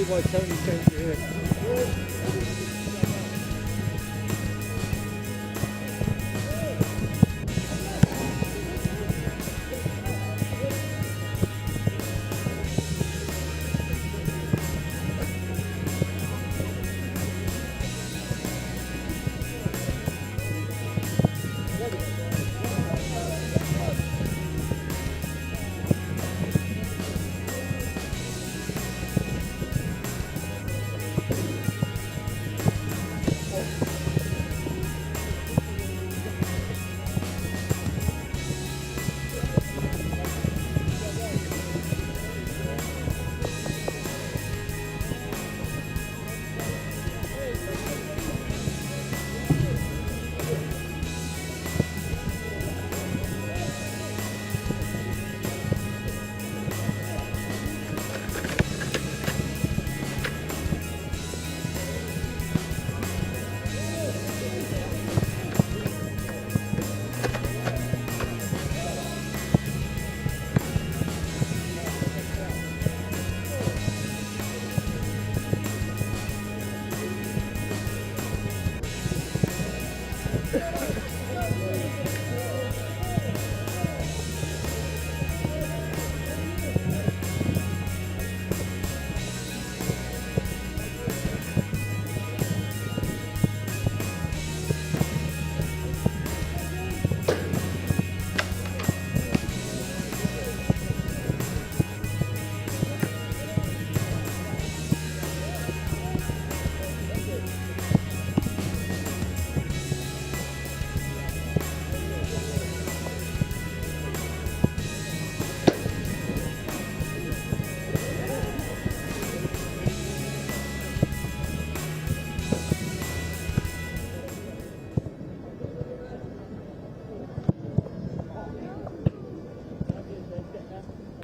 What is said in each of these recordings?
see why Tony sent you here.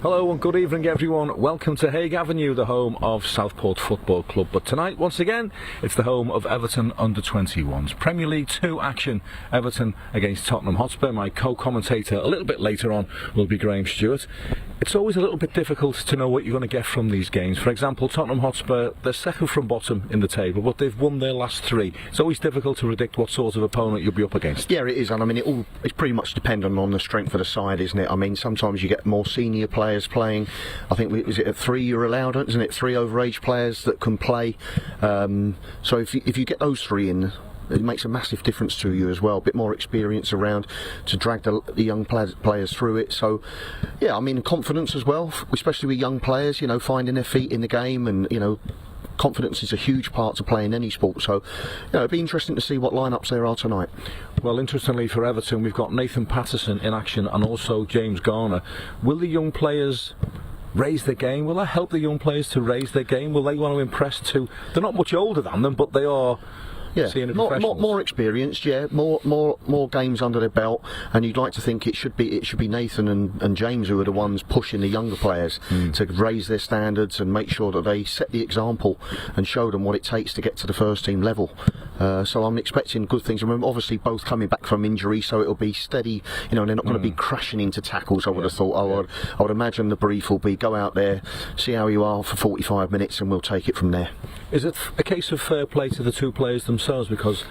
Hello and good evening everyone, welcome to Haig Avenue, the home of Southport Football Club. But tonight, once again, it's the home of Everton Under-21s. Premier League 2 action, Everton against Tottenham Hotspur. My co-commentator a little bit later on will be Graham Stewart. It's always a little bit difficult to know what you're going to get from these games. For example, Tottenham Hotspur, they're second from bottom in the table, but they've won their last 3. It's always difficult to predict what sort of opponent you'll be up against. Yeah, it is, and I mean, it's pretty much dependent on the strength of the side, isn't it? I mean, sometimes you get more senior players playing. I think, is it at 3 you're allowed, isn't it? 3 overage players that can play. So if you get those 3 in, it makes a massive difference to you as well. A bit more experience around to drag the young players through it. So, yeah, I mean, confidence as well, especially with young players, you know, finding their feet in the game, and, you know, confidence is a huge part to playing any sport. So, you know, it'd be interesting to see what lineups there are tonight. Well, interestingly for Everton, we've got Nathan Patterson in action and also James Garner. Will the young players raise their game? Will that help the young players to raise their game? Will they want to impress too? They're not much older than them, but they are. Yeah, more experienced. Yeah, more games under their belt, and you'd like to think it should be Nathan and James who are the ones pushing the younger players to raise their standards and make sure that they set the example and show them what it takes to get to the first team level. So I'm expecting good things. Remember, obviously both coming back from injury, so it'll be steady. You know, and they're not going to be crashing into tackles. I would have thought. I would imagine the brief will be go out there, see how you are for 45 minutes, and we'll take it from there. Is it a case of fair play to the two players themselves? Because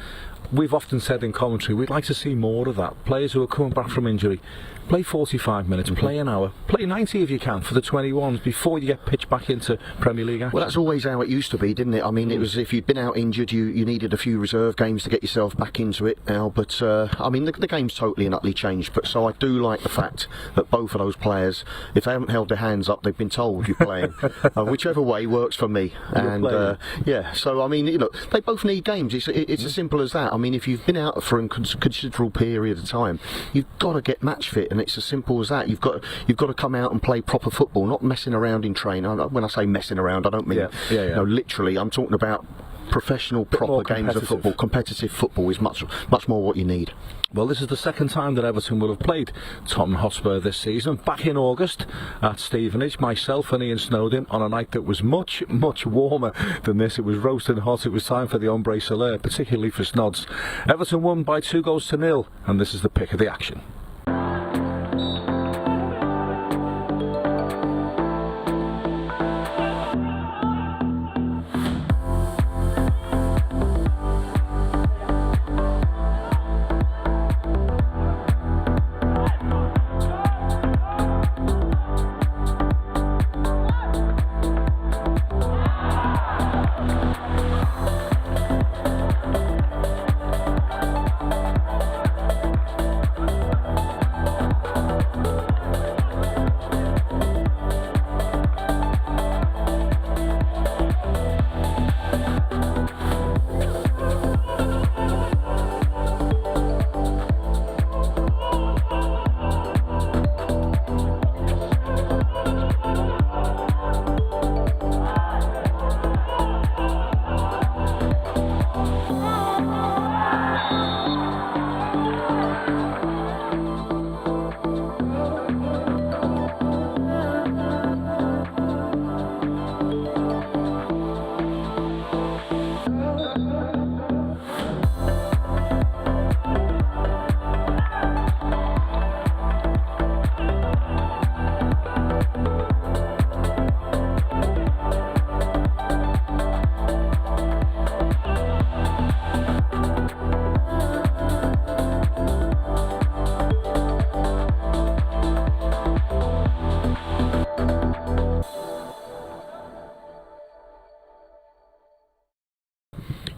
we've often said in commentary we'd like to see more of that. Players who are coming back from injury, play 45 minutes, play an hour, play 90 if you can for the 21s before you get pitched back into Premier League action. Well, that's always how it used to be, didn't it? I mean, it was if you'd been out injured, you needed a few reserve games to get yourself back into it now. But I mean, the game's totally and utterly changed. But so I do like the fact that both of those players, if they haven't held their hands up, they've been told you're playing. Whichever way works for me. And yeah, so I mean, you know, they both need games. It's as simple as that. I mean, if you've been out for a considerable period of time, you've got to get match fit. And it's as simple as that. You've got to come out and play proper football, not messing around in training. When I say messing around, I don't mean you know, literally. I'm talking about professional, proper games of football. Competitive football is much more what you need. Well, this is the second time that Everton will have played Tottenham Hotspur this season. Back in August at Stevenage, myself and Ian Snowden on a night that was much warmer than this. It was roasting hot. It was time for the hombre solaire, particularly for Snods. Everton won by 2-0, and this is the pick of the action.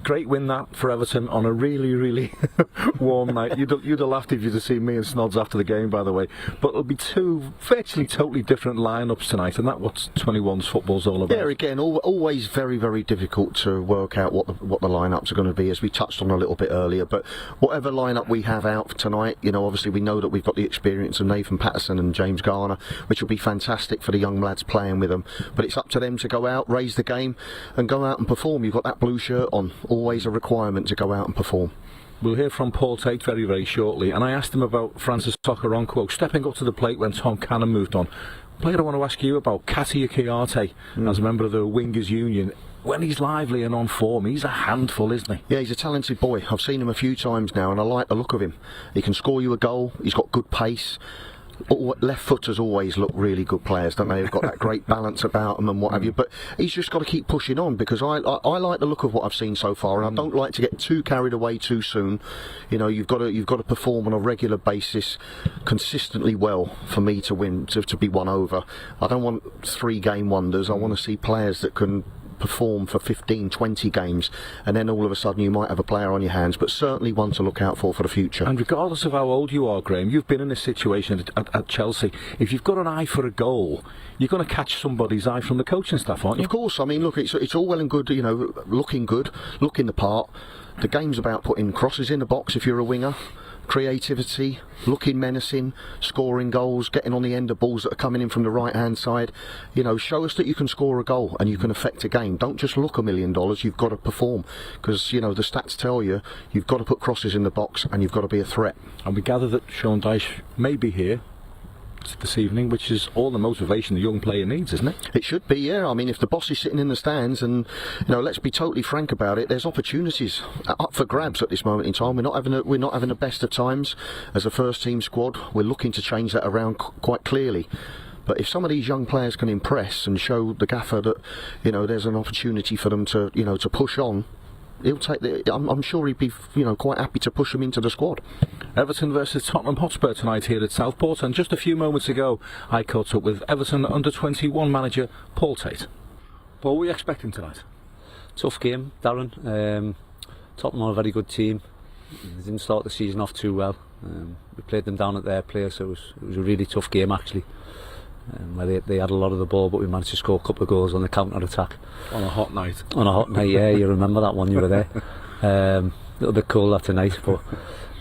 Great win that for Everton on a really warm night. You'd have laughed if you'd have seen me and Snods after the game, by the way. But it'll be two virtually totally different lineups tonight, and that's what 21's football's all about. Yeah, again, always very difficult to work out what the lineups are going to be, as we touched on a little bit earlier. But whatever lineup we have out for tonight, you know, obviously we know that we've got the experience of Nathan Patterson and James Garner, which will be fantastic for the young lads playing with them. But it's up to them to go out, raise the game, and go out and perform. You've got that blue shirt on. Always a requirement to go out and perform. We'll hear from Paul Tate very shortly, and I asked him about Francis Tokaronko stepping up to the plate when Tom Cannon moved on. Player I want to ask you about, Katia Kiarte, as a member of the Wingers Union. When he's lively and on form, he's a handful, isn't he? Yeah, he's a talented boy. I've seen him a few times now, and I like the look of him. He can score you a goal, he's got good pace. Left footers always look really good players, don't they? They've got that great balance about them and what have you. But he's just got to keep pushing on, because I like the look of what I've seen so far, and I don't like to get too carried away too soon. You know, you've got to perform on a regular basis, consistently well for me to win, to be won over. I don't want 3-game wonders. I want to see players that can perform for 15, 20 games, and then all of a sudden you might have a player on your hands, but certainly one to look out for the future. And regardless of how old you are, Graham, you've been in this situation at Chelsea. If you've got an eye for a goal, you're going to catch somebody's eye from the coaching staff, aren't you? Of course. I mean, look, it's all well and good, you know, looking good, looking the part. The game's about putting crosses in the box if you're a winger. Creativity, looking menacing, scoring goals, getting on the end of balls that are coming in from the right hand side. You know, show us that you can score a goal and you can affect a game. Don't just look $1 million, you've got to perform, because, you know, the stats tell you you've got to put crosses in the box and you've got to be a threat. And we gather that Sean Dyche may be here this evening, which is all the motivation the young player needs, isn't it? It should be, yeah. I mean, if the boss is sitting in the stands, and, you know, let's be totally frank about it, there's opportunities up for grabs at this moment in time. We're not having the best of times as a first team squad. We're looking to change that around quite clearly. But if some of these young players can impress and show the gaffer that, you know, there's an opportunity for them to, you know, to push on, he'll take I'm sure he'd be, you know, quite happy to push him into the squad. Everton versus Tottenham Hotspur tonight here at Southport, and just a few moments ago I caught up with Everton Under-21 manager Paul Tate. Paul, what are you expecting tonight? Tough game, Darren. Tottenham are a very good team. They didn't start the season off too well. We played them down at their place, so it was a really tough game actually. Where they had a lot of the ball, but we managed to score a couple of goals on the counter-attack. On a hot night. On a hot night, yeah, you remember that one, you were there. A little bit cold that tonight, but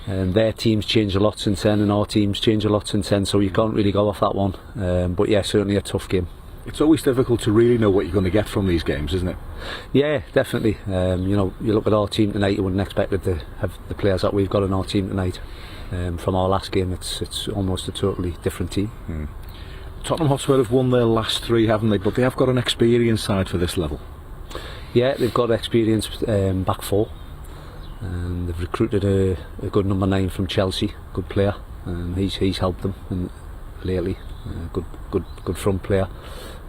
their teams changed a lot since then, and our teams changed a lot since then, so you can't really go off that one. But yeah, certainly a tough game. It's always difficult to really know what you're going to get from these games, isn't it? Yeah, definitely. You know, you look at our team tonight, you wouldn't expect it to have the players that we've got in our team tonight. From our last game, it's almost a totally different team. Tottenham Hotspur have won their last 3, haven't they? But they have got an experienced side for this level. Yeah, they've got experience back 4. And they've recruited a good number 9 from Chelsea, good player. He's helped them lately. Good front player.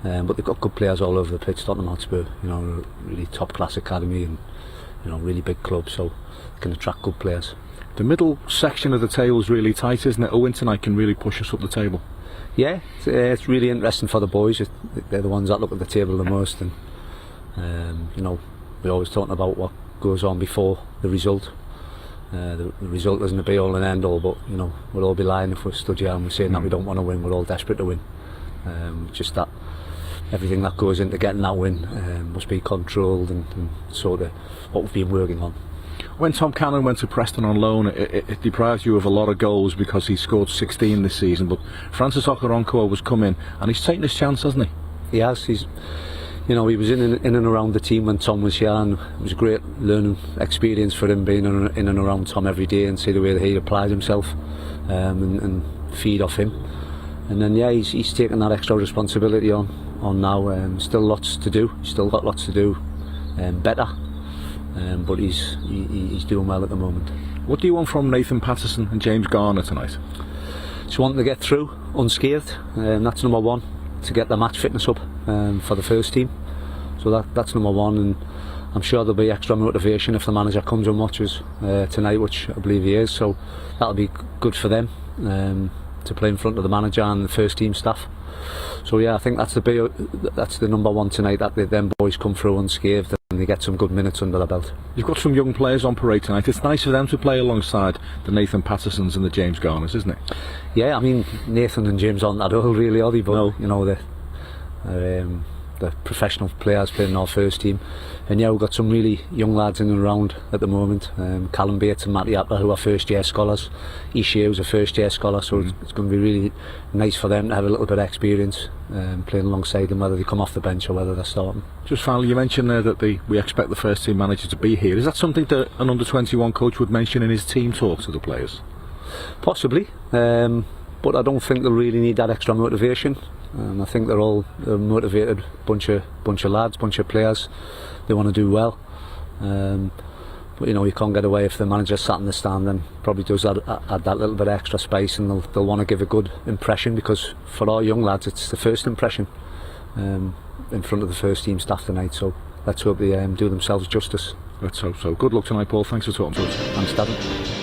But they've got good players all over the pitch. Tottenham Hotspur, you know, really top class academy, and, you know, really big club, so they can attract good players. The middle section of the table is really tight, isn't it? Owen tonight can really push us up the table. Yeah, it's really interesting for the boys. They're the ones that look at the table the most, and you know, we're always talking about what goes on before the result. The result isn't a be all and end all, but, you know, we'll all be lying if we're stood here and we're saying that we don't want to win. We're all desperate to win. Just that everything that goes into getting that win must be controlled and sort of what we've been working on. When Tom Cannon went to Preston on loan, it deprived you of a lot of goals because he scored 16 this season. But Francis Tokaronko has come in and he's taken his chance, hasn't he? He has. He's, you know, he was in and around the team when Tom was here, and it was a great learning experience for him being in and around Tom every day and see the way that he applied himself and feed off him. And then yeah, he's taken that extra responsibility on on now. Still lots to do. Still got lots to do better, but he's doing well at the moment. What do you want from Nathan Patterson and James Garner tonight? Just want to get through unscathed. That's number one. To get the match fitness up for the first team. So that's number one, and I'm sure there'll be extra motivation if the manager comes and watches tonight, which I believe he is. So that'll be good for them to play in front of the manager and the first team staff. So yeah, I think that's the number one tonight, that them boys come through unscathed and they get some good minutes under their belt. You've got some young players on parade tonight. It's nice for them to play alongside the Nathan Pattersons and the James Garners, isn't it? Yeah, I mean, Nathan and James aren't that old really, are they? But no. You know, the professional players playing in our first team, and yeah, we've got some really young lads in and around at the moment. Callum Bates and Matty Apler, who are first year scholars. Ishe, who's a first year scholar, so it's going to be really nice for them to have a little bit of experience playing alongside them, whether they come off the bench or whether they're starting. Just finally, you mentioned there that we expect the first team manager to be here. Is that something that an under-21 coach would mention in his team talk to the players? Possibly, but I don't think they'll really need that extra motivation. I think they're all a motivated bunch of lads, bunch of players. They want to do well, but you know, you can't get away if the manager sat in the stand and probably does add that little bit of extra space, and they'll want to give a good impression, because for our young lads it's the first impression in front of the first team staff tonight. So let's hope they do themselves justice. Let's hope so. Good luck tonight, Paul. Thanks for talking to us. Thanks, Davin.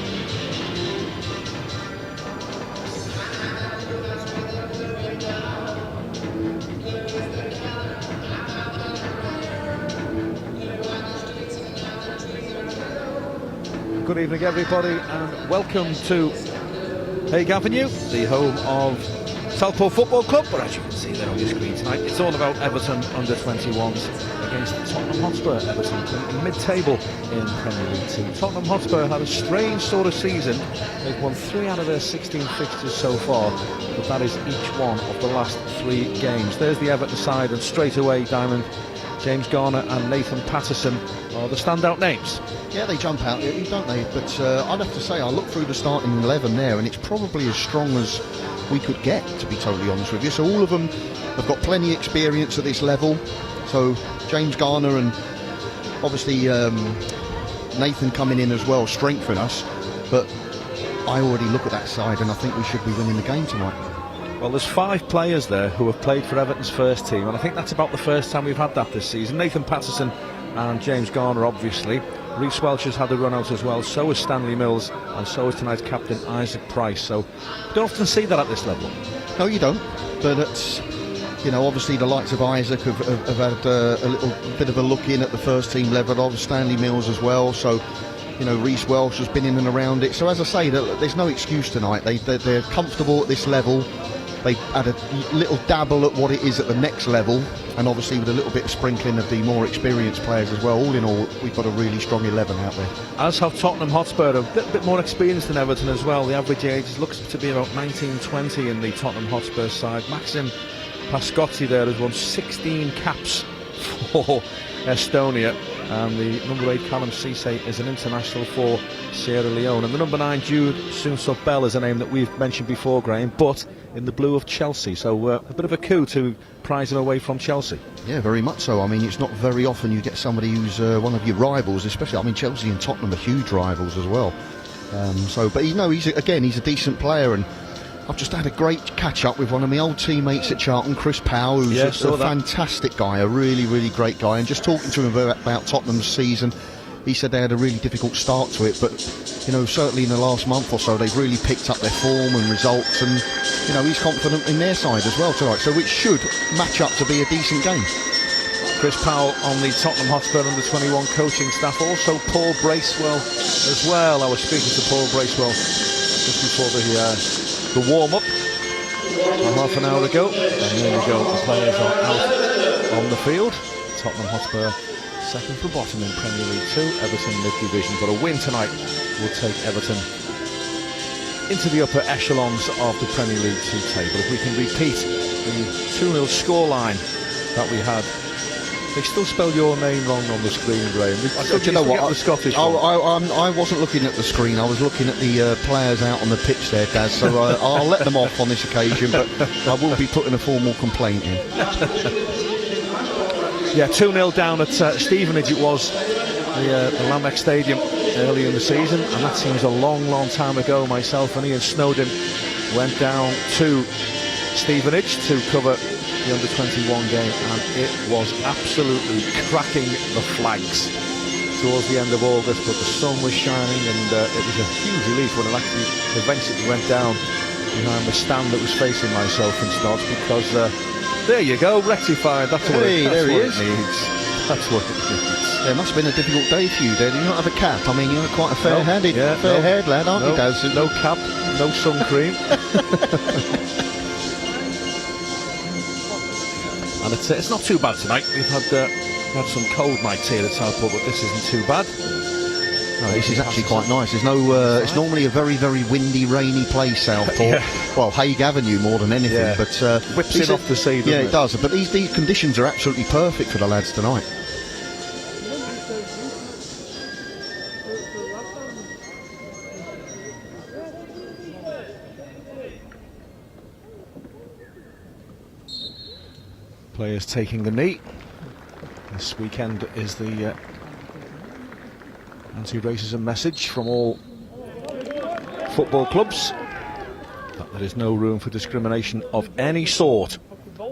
Good evening, everybody, and welcome to Haig Avenue, the home of Southport Football Club. But as you can see there on your screen tonight, it's all about Everton Under-21s against Tottenham Hotspur. Everton currently mid-table in Premier League 2. Tottenham Hotspur had a strange sort of season. They've won 3 out of their 16 fixtures so far, but that is each one of the last 3 games. There's the Everton side, and straight away, Diamond, James Garner and Nathan Patterson are the standout names. Yeah, they jump out, don't they? But I'd have to say, I look through the starting 11 there, and it's probably as strong as we could get, to be totally honest with you. So all of them have got plenty of experience at this level. So James Garner and obviously Nathan coming in as well strengthen us. But I already look at that side, and I think we should be winning the game tonight. Well, there's 5 players there who have played for Everton's first team, and I think that's about the first time we've had that this season. Nathan Patterson and James Garner, obviously. Reece Welch has had a run out as well, so has Stanley Mills, and so is tonight's captain Isaac Price. So you don't often see that at this level. No, you don't. But it's, you know, obviously the likes of Isaac have had a little bit of a look in at the first team level, of Stanley Mills as well. So, you know, Reece Welch has been in and around it. So as I say, there's no excuse tonight. They're comfortable at this level. They had a little dabble at what it is at the next level, and obviously with a little bit of sprinkling of the more experienced players as well. All in all, we've got a really strong 11 out there. As have Tottenham Hotspur, a bit more experienced than Everton as well. The average age looks to be about 19-20 in the Tottenham Hotspur side. Maxim Pascotti there has won 16 caps for Estonia, and the number 8 Callum Cisse is an international for Sierra Leone, and the number 9 Jude Soonsup-Bell is a name that we've mentioned before, Graham, but in the blue of Chelsea. So a bit of a coup to prize him away from Chelsea. Yeah, very much so. I mean, it's not very often you get somebody who's one of your rivals, especially, I mean, Chelsea and Tottenham are huge rivals as well. But you know, he's a decent player, and I've just had a great catch up with one of my old teammates at Charlton, Chris Powell, who's a fantastic guy, a really, really great guy, and just talking to him about Tottenham's season. He said they had a really difficult start to it, but you know, certainly in the last month or so they've really picked up their form and results, and you know, he's confident in their side as well tonight, so it should match up to be a decent game. Chris Powell on the Tottenham Hotspur Under-21 coaching staff, also Paul Bracewell as well. I was speaking to Paul Bracewell just before the warm-up half an hour ago, and there we go, the players are out on the field. Tottenham Hotspur second from bottom in Premier League 2, Everton mid-division, but a win tonight will take Everton into the upper echelons of the Premier League 2 table. If we can repeat the 2-0 scoreline that we had They still spell your name wrong on the screen, Graham. Do you know what? The Scottish one. I wasn't looking at the screen. I was looking at the players out on the pitch there, Daz. So I'll let them off on this occasion, but I will be putting a formal complaint in. Yeah, 2-0 down at Stevenage. It was the Lamex Stadium early in the season, and that seems a long, long time ago. Myself and Ian Snowden went down to Stevenage to cover the Under-21 game, and it was absolutely cracking the flags towards the end of August, but the sun was shining, and it was a huge relief when it actually eventually went down behind the stand that was facing myself and Snods, because there you go, rectified. That's what it needs. That's what it needs. Yeah, it must have been a difficult day for you, Dad. You not have a cap. I mean, you're quite a fair-haired lad, aren't you, Daz? No cap, no sun cream. And it's not too bad tonight. We've had some cold nights here at Southport, but this isn't too bad. No, this is actually quite nice. There's no. It's normally a very, very windy, rainy place, Southport. Yeah. Well, Haig Avenue more than anything. Yeah. But whips it off the sea. Yeah, it does. But these conditions are absolutely perfect for the lads tonight. Players taking the knee. This weekend is the anti-racism message from all football clubs, that there is no room for discrimination of any sort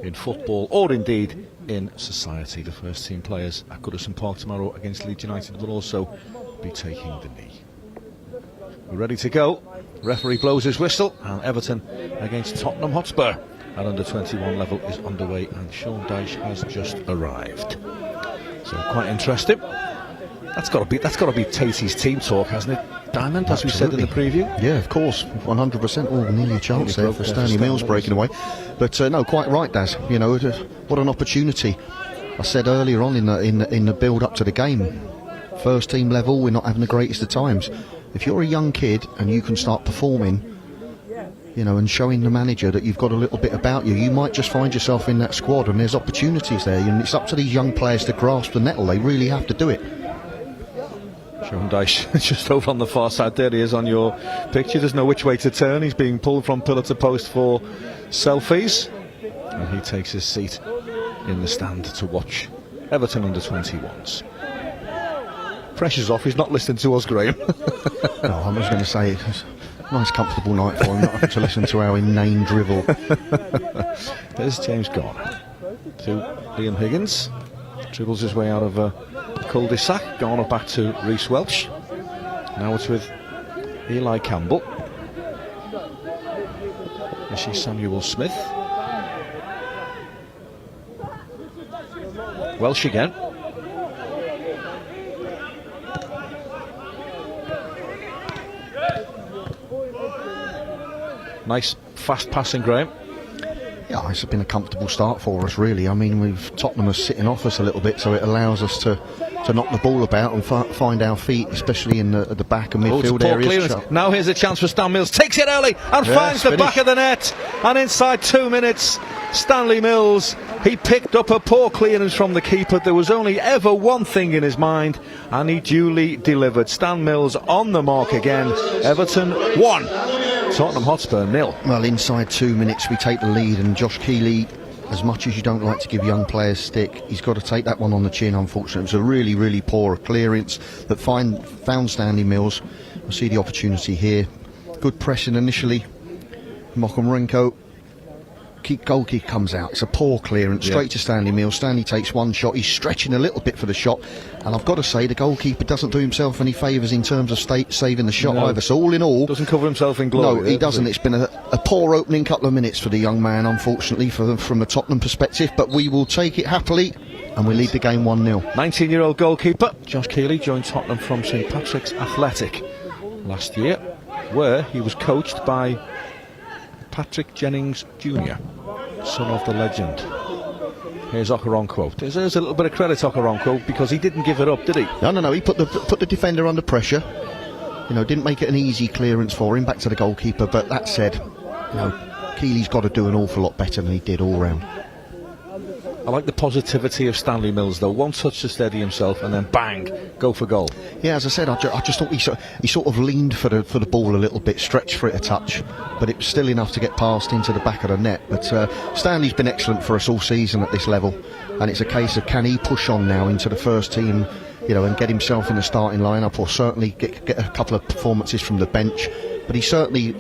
in football or indeed in society. The first team players at Goodison Park tomorrow against Leeds United will also be taking the knee. We're ready to go. Referee blows his whistle, and Everton against Tottenham Hotspur at Under-21 level is underway, and Sean Dyche has just arrived. So quite interesting. That's got to be Tatey's team talk, hasn't it, Diamond? As we said in the preview. Yeah, of course, 100%. Oh, nearly a chance there for Stanley Mills breaking away. But no, quite right, Daz. You know, what an opportunity. I said earlier on in the build up to the game, first team level, we're not having the greatest of times. If you're a young kid and you can start performing, you know, and showing the manager that you've got a little bit about you, you might just find yourself in that squad, and there's opportunities there, and it's up to these young players to grasp the nettle. They really have to do it. Sean Dyche just over on the far side. There he is on your picture. There's no which way to turn. He's being pulled from pillar to post for selfies, and he takes his seat in the stand to watch Everton Under-21s. Pressure's off. He's not listening to us, Graham. No, I was going to say it's a nice comfortable night for him, not having to listen to our inane drivel. There's James Garner to Liam Higgins. Dribbles his way out of a cul-de-sac. Garner back to Reece Welch. Now it's with Eli Campbell. This is Samuel Smith. Welsh again. Nice fast passing, Graham. Yeah, it's been a comfortable start for us, really. I mean, Tottenham is sitting off us a little bit, so it allows us to knock the ball about and find our feet, especially in the back and midfield areas. Now here's a chance for Stan Mills. Takes it early and finds the back of the net. And inside 2 minutes, Stanley Mills, he picked up a poor clearance from the keeper. There was only ever one thing in his mind, and he duly delivered. Stan Mills on the mark again. Everton 1. Tottenham Hotspur 0. Well, inside 2 minutes we take the lead, and Josh Keeley, as much as you don't like to give young players stick, he's got to take that one on the chin, unfortunately. It was a really, really poor clearance that found Stanley Mills. I see the opportunity here. Good pressing initially. Mokomarenko. Goal kick comes out. It's a poor clearance straight to Stanley Mills. Stanley takes one shot. He's stretching a little bit for the shot, and I've got to say the goalkeeper doesn't do himself any favours in terms of saving the shot either. So all in all, doesn't cover himself in glory. No, he doesn't. It's been a poor opening couple of minutes for the young man, unfortunately, from the Tottenham perspective. But we will take it happily, and we lead the game 1-0. 19-year-old goalkeeper Josh Keeley joined Tottenham from St Patrick's Athletic last year, where he was coached by Patrick Jennings Jr., son of the legend. Here's Okoronkwo. There's a little bit of credit to Okoronkwo, because he didn't give it up, did he? No. He put the defender under pressure. You know, didn't make it an easy clearance for him back to the goalkeeper. But that said, you know, Keeley's got to do an awful lot better than he did all round. I like the positivity of Stanley Mills, though. One touch to steady himself, and then bang, go for goal. Yeah, as I said, I just thought he sort of leaned for the ball a little bit, stretched for it a touch, but it was still enough to get past into the back of the net. But Stanley's been excellent for us all season at this level, and it's a case of, can he push on now into the first team, you know, and get himself in the starting lineup, or certainly get a couple of performances from the bench. But he's certainly,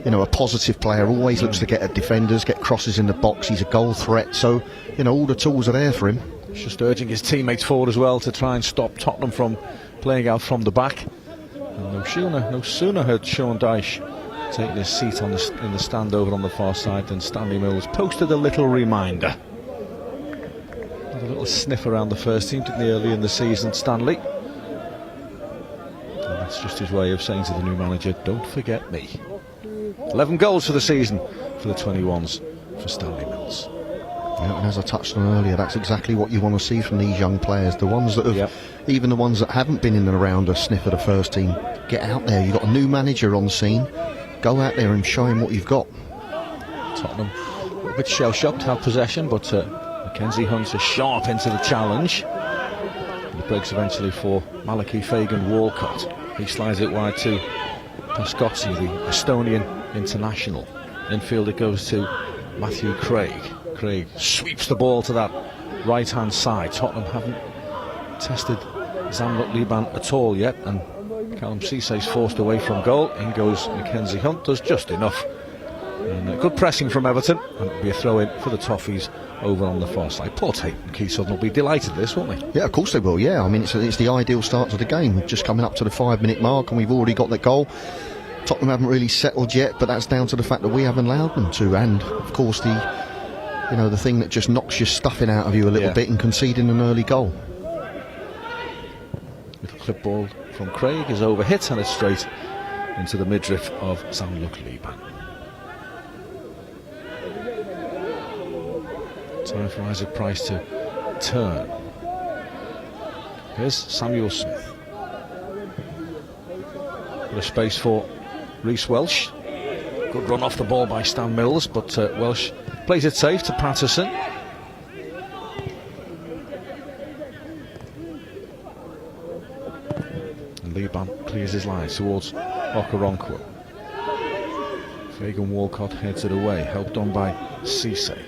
you know, a positive player, always looks to get at defenders, get crosses in the box. He's a goal threat, so, you know, all the tools are there for him. He's just urging his teammates forward as well to try and stop Tottenham from playing out from the back. And no sooner had Sean Dyche taken his seat in the stand over on the far side than Stanley Mills posted a little reminder. Had a little sniff around the first team, didn't he, early in the season, Stanley? And that's just his way of saying to the new manager, don't forget me. 11 goals for the season for the 21s for Stanley Mills. Yeah, and as I touched on earlier, that's exactly what you want to see from these young players. The ones that have, even the ones that haven't been in and around a sniff of the first team, get out there. You've got a new manager on the scene. Go out there and show him what you've got. Tottenham a little bit shell-shocked, have possession, but Mackenzie Hunt is sharp into the challenge. And it breaks eventually for Malachi Fagan-Walcott. He slides it wide to Pascozzi, the Estonian international. Infield it goes to Matthew Craig. Craig sweeps the ball to that right-hand side. Tottenham haven't tested Zamruk Liban at all yet, and Callum Cissé's forced away from goal. In goes Mackenzie Hunt, does just enough. And good pressing from Everton, and it'll be a throw-in for the Toffees over on the far side. Poor Tate and Keith Sutton will be delighted with this, won't they? Yeah, of course they will, yeah. I mean, it's the ideal start to the game. Just coming up to the 5-minute mark, and we've already got that goal. Tottenham haven't really settled yet, but that's down to the fact that we haven't allowed them to. And, of course, the thing that just knocks your stuffing out of you a little bit, and conceding an early goal. Little clip ball from Craig is overhit, and it's straight into the midriff of Zamruk Liban. Time for Isaac Price to turn. Here's Samuel Smith. Bit of space for Reece Welsh. Good run off the ball by Stan Mills, but Welsh plays it safe to Patterson. And Liban clears his lines towards Okoronkwo. Fagan-Walcott heads it away, helped on by Cissé.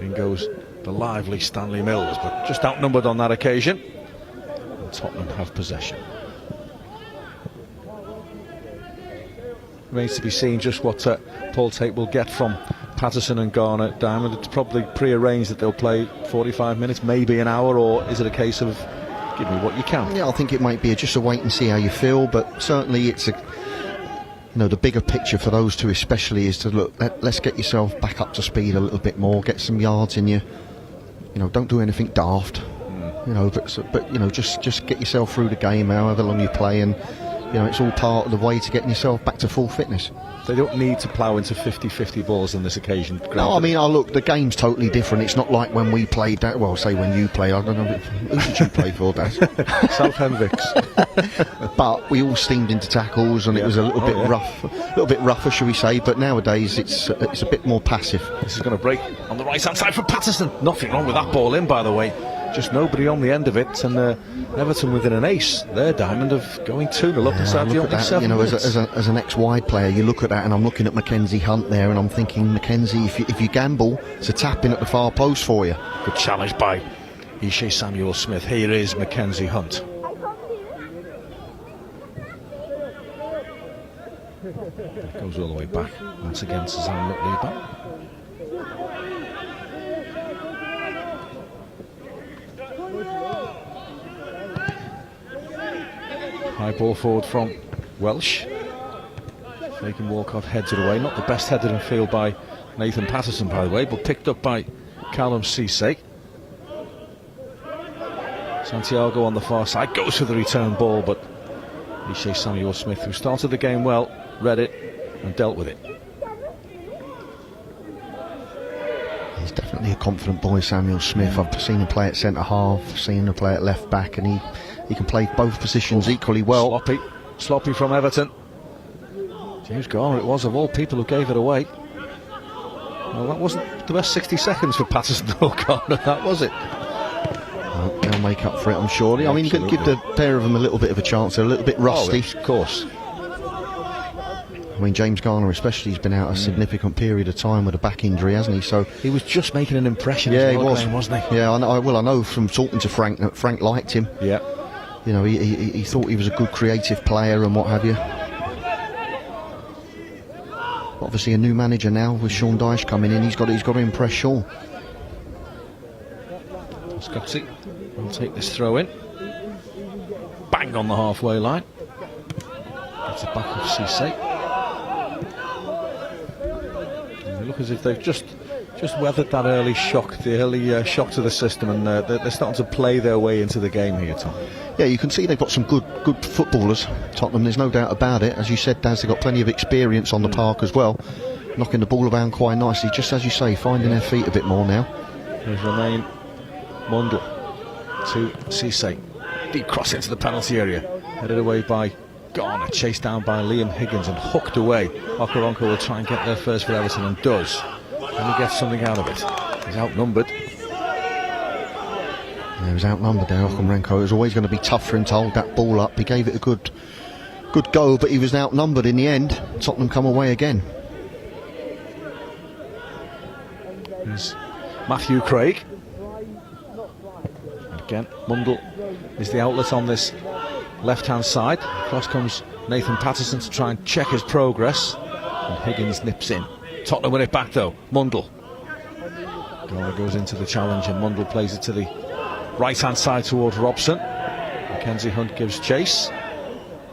In goes the lively Stanley Mills, but just outnumbered on that occasion. And Tottenham have possession. Remains to be seen just what Paul Tate will get from Patterson and Garner. Diamond, it's probably pre-arranged that they'll play 45 minutes, maybe an hour, or is it a case of give me what you can? Yeah, I think it might be just a wait and see how you feel, but certainly it's the bigger picture for those two especially is to look, let's get yourself back up to speed a little bit more, get some yards in you. Don't do anything daft. But just get yourself through the game, however long you play, and it's all part of the way to getting yourself back to full fitness. They don't need to plough into 50-50 balls on this occasion. No, I mean, look, the game's totally different. It's not like when we played that. Well, say when you played. I don't know. Who did you play for, Daz? South Hendricks. But we all steamed into tackles, and it was a little bit rough, a little bit rougher, shall we say? But nowadays, it's a bit more passive. This is going to break on the right-hand side for Patterson. Nothing wrong with that ball in, by the way. Just nobody on the end of it, and Everton within an ace. Their Diamond of going 2-0 up inside the opening 7 minutes. As an ex-wide player, you look at that, and I'm looking at Mackenzie Hunt there, and I'm thinking, Mackenzie, if you gamble, it's a tap in at the far post for you. Good challenge by Ishe Samuel Smith. Here is Mackenzie Hunt. Goes all the way back once again to Zamruk Liban. High ball forward from Welsh. Fagan-Walcott heads it away. Not the best headed in field by Nathan Patterson, by the way, but picked up by Callum Cissé. Santiago on the far side goes for the return ball, but Ishe Samuel Smith, who started the game well, read it and dealt with it. He's definitely a confident boy, Samuel Smith. I've seen him play at centre half, seen him play at left back, and he can play both positions equally well. Sloppy from Everton. James Garner it was, of all people, who gave it away. Well, that wasn't the best 60 seconds for Patterson O'Connor, that was it. Well, they'll make up for it, I'm sure. I mean, you could give the pair of them a little bit of a chance. They're a little bit rusty. Oh, of course. I mean, James Garner especially has been out a significant period of time with a back injury, hasn't he? So he was just making an impression. Yeah, as he well, was, Graham, wasn't he? Yeah, I know from talking to Frank that Frank liked him. Yeah. You know, he thought he was a good creative player and what have you. Obviously, a new manager now with Sean Dyche coming in. He's got to impress Sean. Scotty will take this throw in. Bang on the halfway line. That's the back of Cisse. They look as if they've just weathered that early shock, the early shock to the system, and they're starting to play their way into the game here, Tom. Yeah, you can see they've got some good footballers, Tottenham, there's no doubt about it. As you said, Daz, they've got plenty of experience on the park as well, knocking the ball around quite nicely, just as you say, finding their feet a bit more now. There's Romain Mundle to Cisse. Deep cross into the penalty area, headed away by Garner, chased down by Liam Higgins and hooked away. Okaronko will try and get there first for Everton, and does. And he gets something out of it. He's outnumbered. Yeah, he was outnumbered there, Okaronko. It was always going to be tough for him to hold that ball up. He gave it a good go, but he was outnumbered in the end. Tottenham come away again. There's Matthew Craig. And again, Mundle is the outlet on this left-hand side. Across comes Nathan Patterson to try and check his progress, and Higgins nips in. Tottenham win it back though. Mundle. Garner goes into the challenge, and Mundle plays it to the right-hand side towards Robson. Mackenzie Hunt gives chase,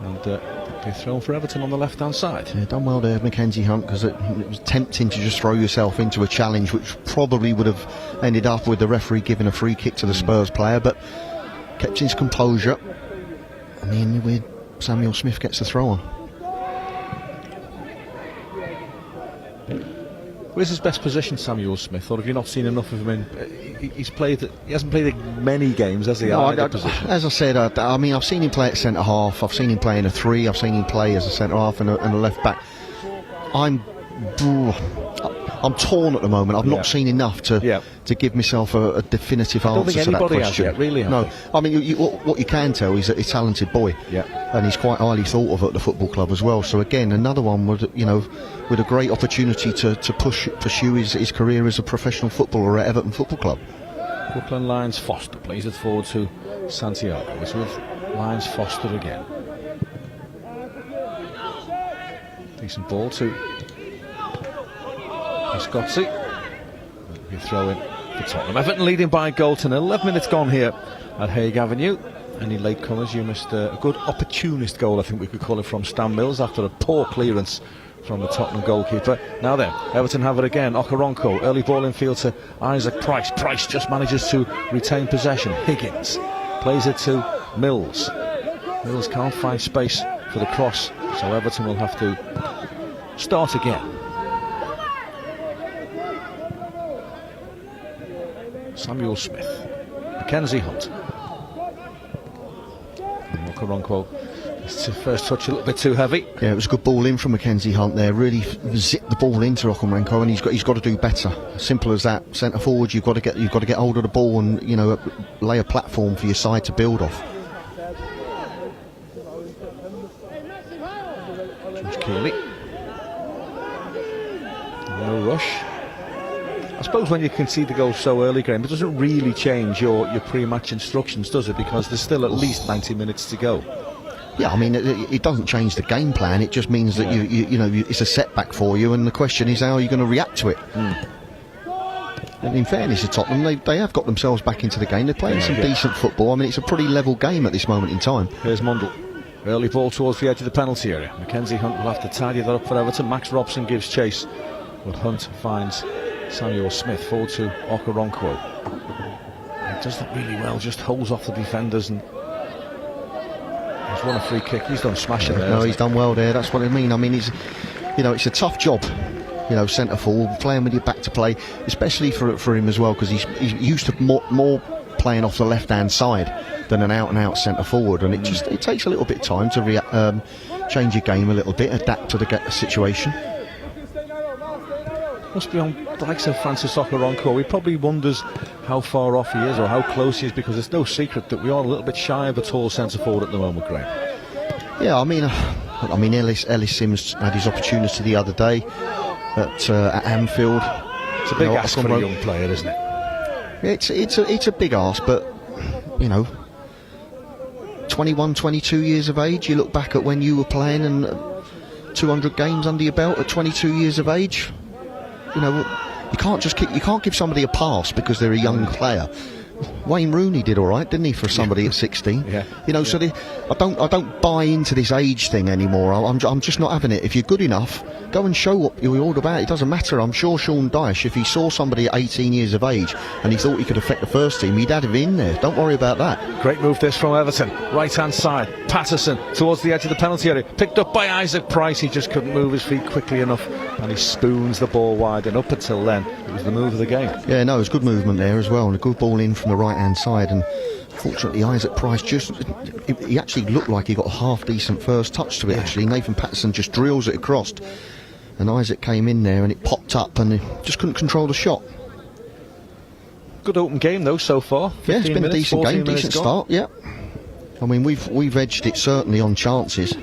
and they're thrown for Everton on the left-hand side. Yeah, done well there, Mackenzie Hunt, because it was tempting to just throw yourself into a challenge, which probably would have ended up with the referee giving a free kick to the Spurs player, but kept his composure. And then with Samuel Smith gets the throw on. Where's his best position, Samuel Smith? Or have you not seen enough of him in? He hasn't played many games, has he? No, Position? As I said, I mean, I've seen him play at centre half. I've seen him play in a 3. I've seen him play as a centre half and a left back. I'm torn at the moment. I've not seen enough to give myself a definitive answer to that question. I don't think anybody has yet, really. No, I mean, what you can tell is that he's a talented boy, and he's quite highly thought of at the football club as well. So again, another one with a great opportunity to pursue his career as a professional footballer at Everton Football Club. Brooklyn Lions Foster plays it forward to Santiago. It's with Lions Foster again. Decent ball to Scotsy. You throw in for Tottenham. Everton leading by a goal to 11 minutes gone here at Haig Avenue. Any latecomers? You missed a good opportunist goal, I think we could call it, from Stan Mills after a poor clearance from the Tottenham goalkeeper. Now then, Everton have it again. Okaronko, early ball in field to Isaac Price. Price just manages to retain possession. Higgins plays it to Mills. Mills can't find space for the cross, so Everton will have to start again. Samuel Smith, Mackenzie Hunt. And Okaronko, his first touch a little bit too heavy. Yeah, it was a good ball in from Mackenzie Hunt there. Really zipped the ball into Okaronko, and he's got to do better. Simple as that. Centre forward, you've got to get hold of the ball and lay a platform for your side to build off. George Keeley. No rush. I suppose when you concede the goal so early, Graham, it doesn't really change your pre-match instructions, does it? Because there's still at least 90 minutes to go. Yeah, I mean, it doesn't change the game plan. It just means that it's a setback for you, and the question is, how are you going to react to it? And in fairness to Tottenham, they have got themselves back into the game. They're playing some decent football. I mean, it's a pretty level game at this moment in time. Here's Mundle. Early ball towards the edge of the penalty area. Mackenzie Hunt will have to tidy that up for Everton. Max Robson gives chase, but Hunt finds Samuel Smith forward to Okaronko. He does that really well, just holds off the defenders, and he's won a free kick. He's done smashing there. No, he's done well there. That's what I mean. I mean, it's a tough job. Centre forward, playing with your back to play, especially for him as well, because he's used to more playing off the left-hand side than an out-and-out centre forward, and it takes a little bit of time to change your game a little bit, adapt to the situation. must be on the likes of Francis Okoronko. He probably wonders how far off he is or how close he is, because it's no secret that we are a little bit shy of a tall centre forward at the moment, Graham. Yeah, I mean, Ellis Sims had his opportunity the other day at Anfield. It's a big ask for a young player, isn't it? It's a big ask, but you know, 21, 22 years of age. You look back at when you were playing and 200 games under your belt at 22 years of age. You know, you can't give somebody a pass because they're a young player. Wayne Rooney did all right, didn't he, for somebody at 16? Yeah. You know, so I don't buy into this age thing anymore. I'm just not having it. If you're good enough, go and show what you're all about. It doesn't matter. I'm sure Sean Dyche, if he saw somebody at 18 years of age and he thought he could affect the first team, he'd have him in there. Don't worry about that. Great move this from Everton. Right hand side, Patterson towards the edge of the penalty area, picked up by Isaac Price. He just couldn't move his feet quickly enough, and he spoons the ball wide, and up until then it was the move of the game. Yeah, no, it was good movement there as well, and a good ball in from the right hand side. And fortunately Isaac Price he actually looked like he got a half decent first touch to it. Actually, Nathan Patterson just drills it across, and Isaac came in there and it popped up and he just couldn't control the shot. Good open game though so far. Yeah, it's been minutes, a decent game, decent start. Yeah, I mean we've edged it certainly on chances.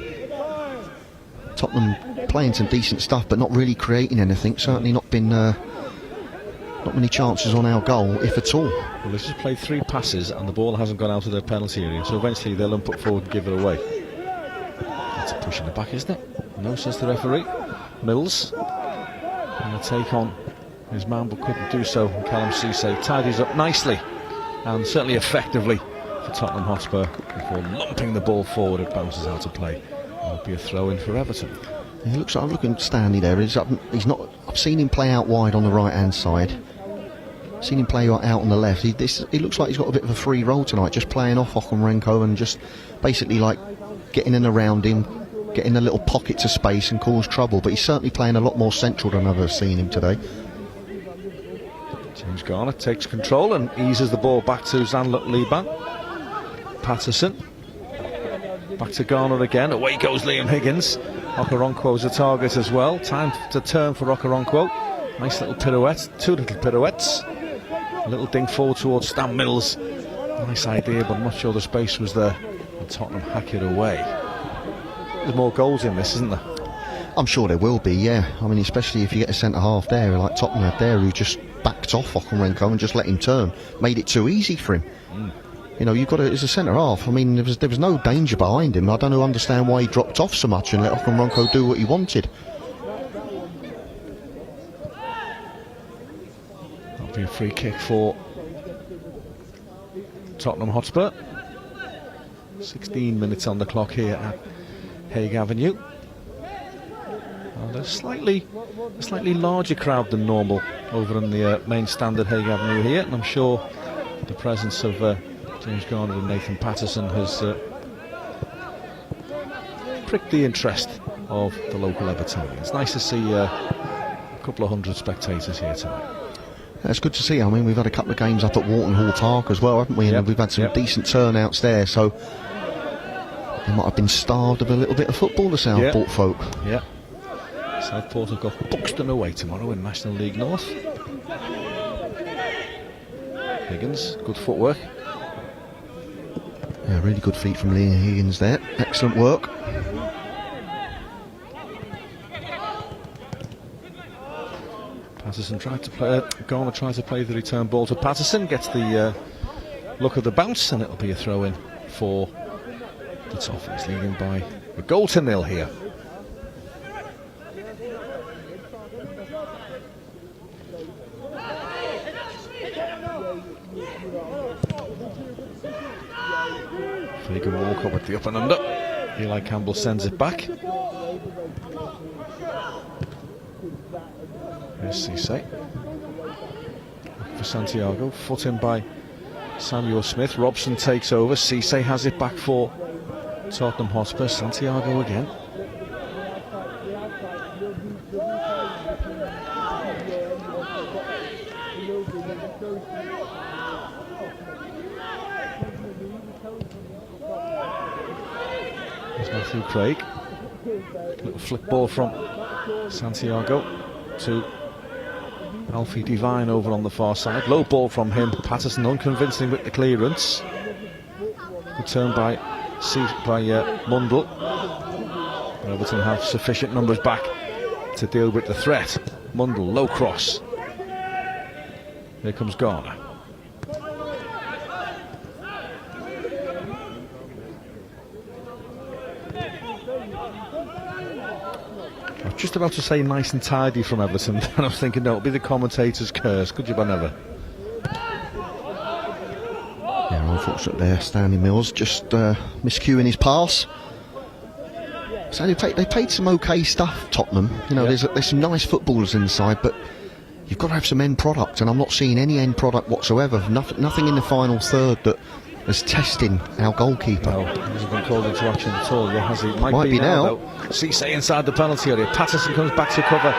Tottenham playing some decent stuff but not really creating anything. Certainly not been not many chances on our goal, if at all. Well, they've just played 3 passes and the ball hasn't gone out of their penalty area, so eventually they'll put forward and give it away. That's a push in the back, isn't it? No, says the referee. Mills going to take on his man but couldn't do so. Callum Cisse tidies up nicely and certainly effectively for Tottenham Hotspur before lumping the ball forward. It bounces out of play. It'll be a throw in for Everton. He looks like, I'm looking at Stanley there. He's not. I've seen him play out wide on the right hand side. Seen him play out on the left. He looks like he's got a bit of a free role tonight, just playing off Okoronko and just basically like getting in around him, getting a little pockets of space and cause trouble. But he's certainly playing a lot more central than I've ever seen him today. James Garner takes control and eases the ball back to Zanluk Liban. Patterson back to Garner again. Away goes Liam Higgins. Okoronko's a target as well. Time to turn for Okoronko. Nice little pirouette, 2 little pirouettes. A little ding forward towards Stan Mills. Nice idea, but I'm not sure the space was there. And Tottenham hack it away. There's more goals in this, isn't there? I'm sure there will be, yeah. I mean, especially if you get a centre half there, like Tottenham had there, who just backed off Okoronko and just let him turn. Made it too easy for him. You know, you've got as a centre half. I mean, there was no danger behind him. I don't understand why he dropped off so much and let Okoronko do what he wanted. That'll be a free kick for Tottenham Hotspur. 16 minutes on the clock here at Haig Avenue. And a slightly larger crowd than normal over in the main stand at Haig Avenue here, and I'm sure the presence of James Garner and Nathan Patterson has pricked the interest of the local Evertonians. Nice to see a couple of hundred spectators here tonight. That's good to see. I mean, we've had a couple of games up at Wharton Hall Park as well, haven't we? And we've had some decent turnouts there, so they might have been starved of a little bit of football, the Southport folk. Yeah. Southport have got Buxton away tomorrow in National League North. Higgins, good footwork. Yeah, really good feet from Liam Higgins there. Excellent work. Patterson tried to play. Garner tried to play the return ball to Patterson. Gets the look of the bounce, and it'll be a throw in for the Toffees, leading by a 1-0 here. Fagan Walker with the up and under. Eli Campbell sends it back. There's Cisse. For Santiago. Foot in by Samuel Smith. Robson takes over. Cisse has it back for Tottenham Hotspur. Santiago again. There's Matthew Craig. Little flick ball from Santiago to Alfie Devine over on the far side. Low ball from him. Patterson unconvincing with the clearance. Good turn by Mundle. Everton have sufficient numbers back to deal with the threat. Mundle, low cross. Here comes Garner. I was just about to say nice and tidy from Everton, and I was thinking, no, it'll be the commentator's curse. Could you, but never. Yeah, unfortunate there, Stanley Mills just miscuing his pass. So they played some okay stuff, Tottenham. You know, there's some nice footballers inside, but you've got to have some end product, and I'm not seeing any end product whatsoever. Nothing in the final third that is testing our goalkeeper. No, he hasn't been called into action at all, yet has he? Might be now. Cisse inside the penalty area. Patterson comes back to cover.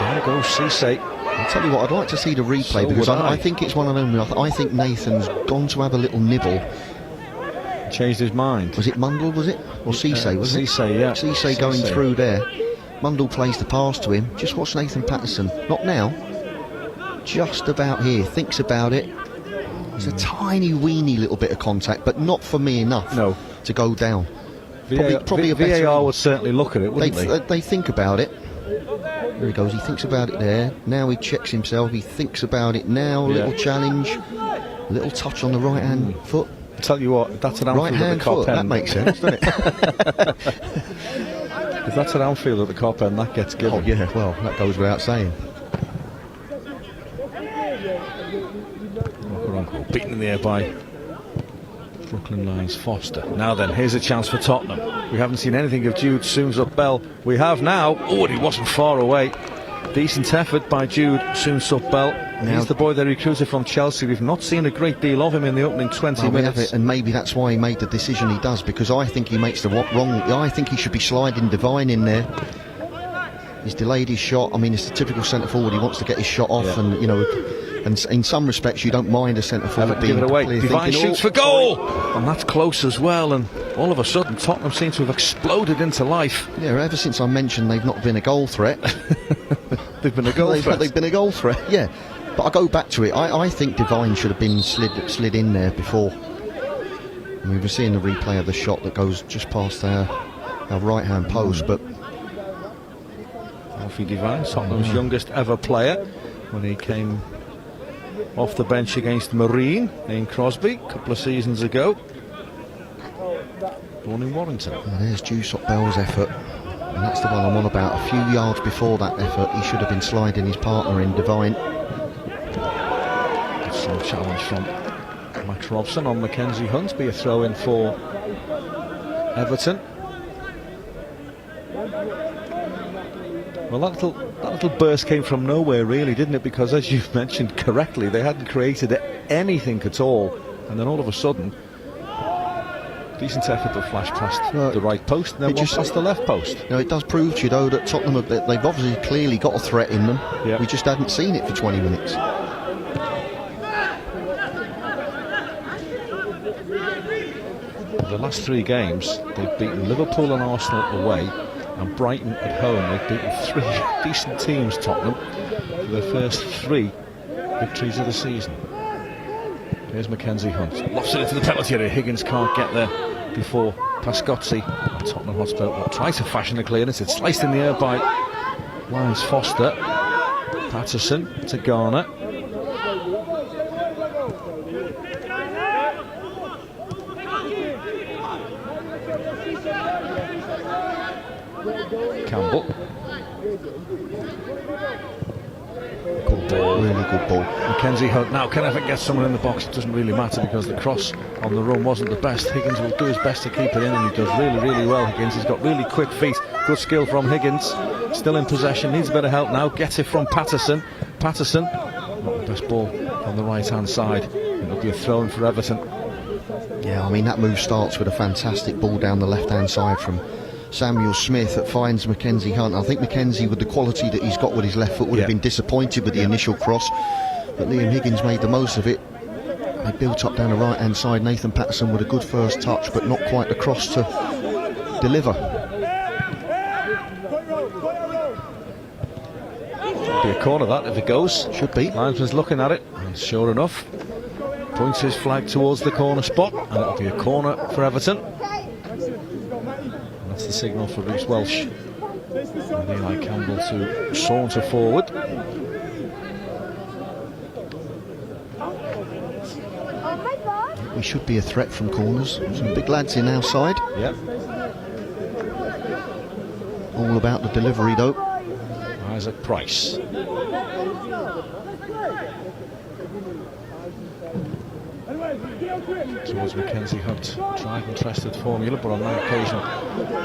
There goes Cisse. I'll tell you what, I'd like to see the replay, because I think it's one of them. I think Nathan's gone to have a little nibble. Changed his mind. Was it Mundle, was it? Or Cisse, was it? Cisse, yeah. Cisse going through there. Mundle plays the pass to him. Just watch Nathan Patterson. Not now. Just about here. Thinks about it. It's a tiny, weeny little bit of contact, but not for me enough to go down. Probably a better VAR would certainly look at it, wouldn't they? They think about it. There he goes. He thinks about it there. Now he checks himself. He thinks about it now. Little challenge. Little touch on the right-hand foot. I'll tell you what, that's an outfield at the Cop End. That makes sense, doesn't it? If that's an outfield at the Cop End, that gets given. Oh yeah, well, that goes without saying. Beaten in the air by Brooklyn Lions Foster. Now then, here's a chance for Tottenham. We haven't seen anything of Jude Soonsup-Bell. We have now. Oh, and he wasn't far away. Decent effort by Jude Soonsup-Bell. He's the boy they recruited from Chelsea. We've not seen a great deal of him in the opening 20 minutes. And maybe that's why he made the decision he does, because I think he makes the wrong. I think he should be sliding Devine in there. He's delayed his shot. I mean, it's the typical centre forward. He wants to get his shot off, and you know. And in some respects, you don't mind a centre forward being give it away. Devine shoots for goal, sorry. And that's close as well. And all of a sudden, Tottenham seem to have exploded into life. Yeah, ever since I mentioned they've not been a goal threat, they've been a goal threat. They've been a goal threat. Yeah, but I go back to it. I think Devine should have been slid in there before. I mean, we're seeing the replay of the shot that goes just past our right-hand post, but Alfie Devine, Tottenham's youngest ever player, when he came off the bench against Marine in Crosby a couple of seasons ago. Born in Warrington. And there's Soonsup-Bell's effort, and that's the one I'm on about. A few yards before that effort, he should have been sliding his partner in, Devine. Some challenge from Max Robson on Mackenzie Hunt. Be a throw-in for Everton. Well, that little burst came from nowhere, really, didn't it? Because, as you've mentioned correctly, they hadn't created anything at all, and then all of a sudden, decent effort to flash past the right post, and then one past the left post. You know, it does prove to you, though, that Tottenham, they've obviously clearly got a threat in them. We just hadn't seen it for 20 minutes. The last 3 games, they've beaten Liverpool and Arsenal away, and Brighton at home. They've beaten 3 decent teams, Tottenham, for their first 3 victories of the season. Here's Mackenzie Hunt. Lofts it into the penalty area. Higgins can't get there before Pascozzi. Tottenham Hotspur will try to fashion a clearance. It's sliced in the air by Lions Foster. Patterson to Garner. Campbell. Good ball. Really good ball. Mackenzie Hunt. Now, can Everton get someone in the box? It doesn't really matter, because the cross on the run wasn't the best. Higgins will do his best to keep it in, and he does really, really well, Higgins. He's got really quick feet. Good skill from Higgins. Still in possession. Needs a bit of help now. Gets it from Patterson. Patterson. Not the best ball on the right-hand side. It'll be a throw-in for Everton. Yeah, I mean, that move starts with a fantastic ball down the left-hand side from Samuel Smith that finds Mackenzie Hunt. I think Mackenzie, with the quality that he's got with his left foot, would have been disappointed with the initial cross, but Liam Higgins made the most of it. They built up down the right hand side. Nathan Patterson with a good first touch, but not quite the cross to deliver. Should be a corner, that, if it goes. Should be. Linesman's looking at it, and sure enough, points his flag towards the corner spot, and it'll be a corner for Everton. And that's the signal for Reece Welsh and Eli Campbell to saunter forward. We should be a threat from corners. Some big lads in our side. Yep. All about the delivery though. Isaac Price. Towards Mackenzie Hunt. Tried and tested formula, but on that occasion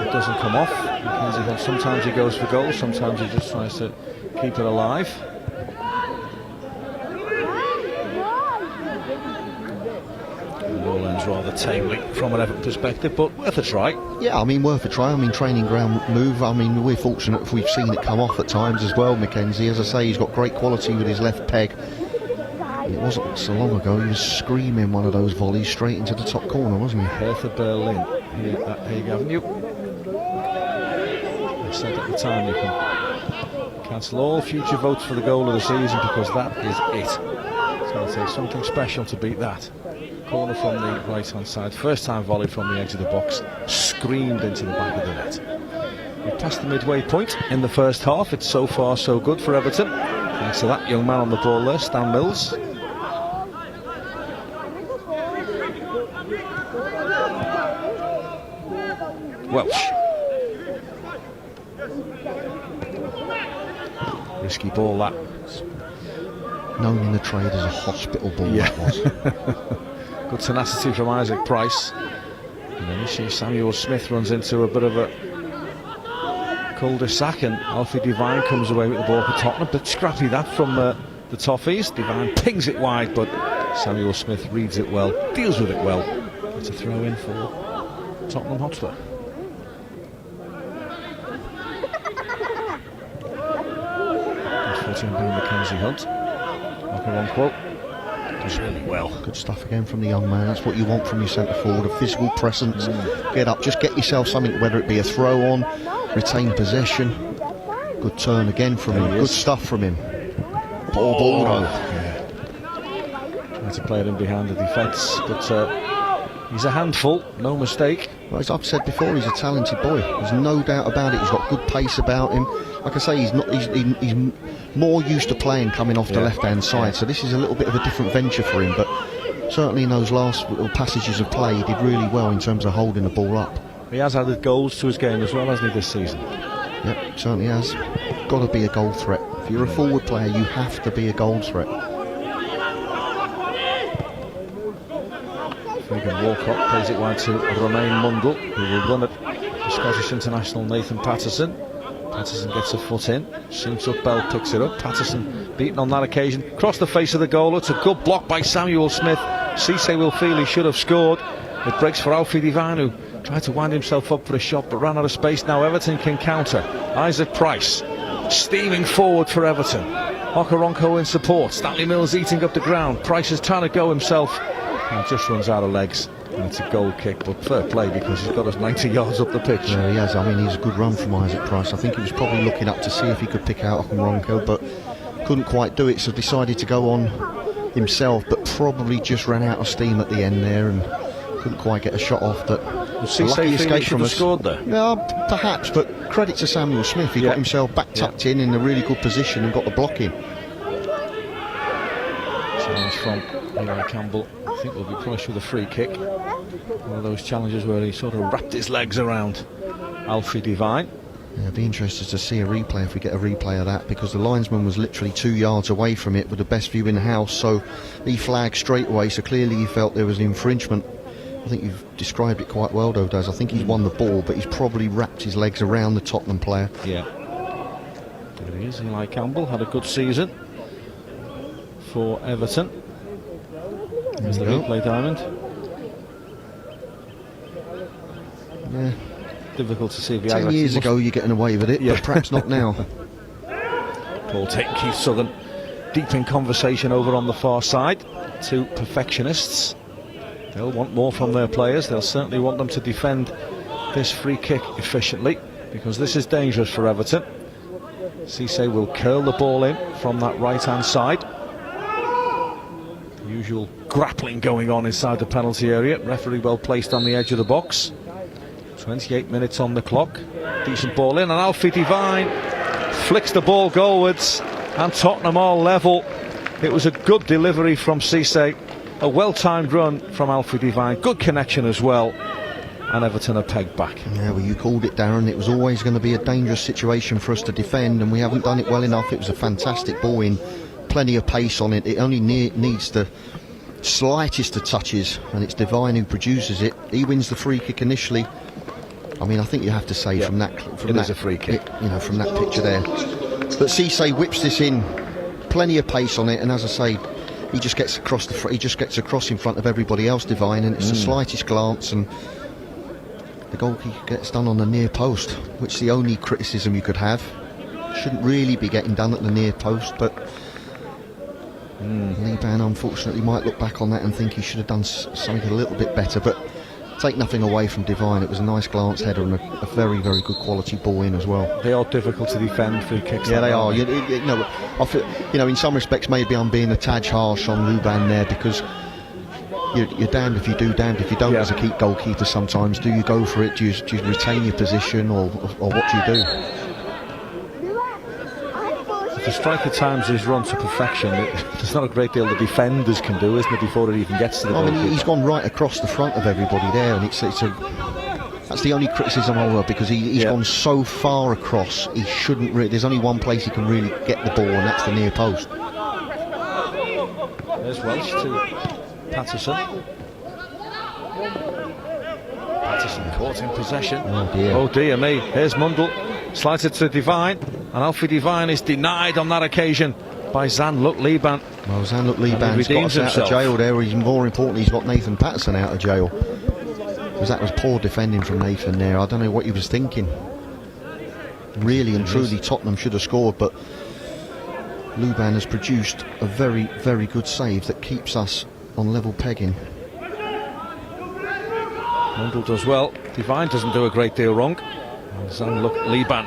it doesn't come off. Mackenzie Hunt, sometimes he goes for goal, sometimes he just tries to keep it alive. All ends rather tamely from an Everton perspective, but worth a try. Yeah, I mean, worth a try. I mean, training ground move. I mean, we're fortunate if we've seen it come off at times as well, Mackenzie. As I say, he's got great quality with his left peg. It wasn't so long ago he was screaming one of those volleys straight into the top corner, wasn't he? Hertha Berlin here at Haig Avenue. I said at the time you can cancel all future votes for the goal of the season because that is it. It's going to take something special to beat that. Corner from the right hand side, first time volley from the edge of the box, screamed into the back of the net. We've passed the midway point in the first half. It's so far so good for Everton, thanks to that young man on the ball there, Stan Mills. Welsh. Risky ball that. Known in the trade as a hospital ball, that was. Good tenacity from Isaac Price. And then you see Samuel Smith runs into a bit of a cul-de-sac, and Alfie Devine comes away with the ball for Tottenham. But scrappy that from the Toffees. Devine pings it wide, but Samuel Smith reads it well, deals with it well. It's a throw in for Tottenham Hotspur. Mackenzie Hunt. Does really well. Good stuff again from the young man. That's what you want from your centre forward, a physical presence. Get up, just get yourself something, whether it be a throw on, retain possession. Good turn again from him. Good stuff from him. Ball. Yeah. Tried to play it in behind the defence, but he's a handful, no mistake. Well, as I've said before, he's a talented boy. There's no doubt about it. He's got good pace about him. Like I say, he's more used to playing coming off the left-hand side, so this is a little bit of a different venture for him, but certainly in those last little passages of play he did really well in terms of holding the ball up. He has added goals to his game as well, hasn't he, this season? Yep, certainly has. Got to be a goal threat. If you're a forward player, you have to be a goal threat. Fagan Walcott plays it wide to Romain Mundle, who will run at the Scottish international Nathan Patterson. Patterson gets a foot in, Soonsup Bell picks it up. Patterson beaten on that occasion, across the face of the goal. It's a good block by Samuel Smith. Cisse will feel he should have scored. It breaks for Alfie Devine, who tried to wind himself up for a shot but ran out of space. Now Everton can counter. Isaac Price steaming forward for Everton. Okaronko in support. Stanley Mills eating up the ground. Price is trying to go himself and just runs out of legs. And it's a goal kick, but fair play because he's got us 90 yards up the pitch. Yeah, he has. I mean, he's a good run from Isaac Price. I think he was probably looking up to see if he could pick out Okaronko, but couldn't quite do it, so decided to go on himself, but probably just ran out of steam at the end there and couldn't quite get a shot off. But Cisse escape from us. Scored there? Yeah, perhaps, but credit to Samuel Smith. He got himself back tucked in a really good position and got the block in. Challenge from Eli Campbell. I think will be punished with a free kick. One of those challenges where he sort of wrapped his legs around Alfie Devine. Yeah, I'd be interested to see a replay if we get a replay of that, because the linesman was literally 2 yards away from it with the best view in the house, so he flagged straight away, so clearly he felt there was an infringement. I think you've described it quite well, though, Daz. I think he's won the ball, but he's probably wrapped his legs around the Tottenham player. Yeah. There he is. Eli Campbell had a good season for Everton. There's the replay diamond. Yeah. Difficult to see if he 10 years ago you're getting away with it, but perhaps not now. Paul Tate and Keith Southern deep in conversation over on the far side. Two perfectionists. They'll want more from their players. They'll certainly want them to defend this free kick efficiently, because this is dangerous for Everton. Cisse will curl the ball in from that right-hand side. The usual grappling going on inside the penalty area. Referee well placed on the edge of the box. 28 minutes on the clock. Decent ball in, and Alfie Devine flicks the ball goalwards, and Tottenham all level. It was a good delivery from Cisse, a well-timed run from Alfie Devine, good connection as well, and Everton are pegged back. Yeah, well, you called it, Darren. It was always going to be a dangerous situation for us to defend, and we haven't done it well enough. It was a fantastic ball in, plenty of pace on it. It only needs the slightest of touches, and it's Devine who produces it. He wins the free kick initially. I mean, I think you have to say from that is a free kick. You know, from that picture there. But Cisse whips this in, plenty of pace on it, and as I say, he just gets across he just gets across in front of everybody else, Devine, and it's the slightest glance, and the goalkeeper gets done on the near post, which is the only criticism you could have. Shouldn't really be getting done at the near post, but Liban unfortunately might look back on that and think he should have done something a little bit better. But take nothing away from Devine, it was a nice glance header and a very, very good quality ball in as well. They are difficult to defend, free kicks. Yeah, they are. You know, I feel, you know, in some respects maybe I'm being a tad harsh on Luban there, because you're damned if you do, damned if you don't as a goalkeeper sometimes. Do you go for it? Do you retain your position, or what do you do? If the striker times his run to perfection, there's not a great deal the defenders can do, isn't it, before it even gets to the goalkeeper? I mean, he's gone right across the front of everybody there, and that's the only criticism I will, because he's gone so far across. He shouldn't really. There's only one place he can really get the ball, and that's the near post. There's Welsh to Patterson. Patterson caught in possession. Oh dear me. Here's Mundle. Slides it to Devine, and Alfie Devine is denied on that occasion by Zanluk Liban. Well, Zanluk Liban's got us out of jail there. More importantly, he's got Nathan Patterson out of jail, because that was poor defending from Nathan there. I don't know what he was thinking. Really and truly, Tottenham should have scored, but Luban has produced a very, very good save that keeps us on level pegging. Mundle does well. Devine doesn't do a great deal wrong. And Zanluk Liban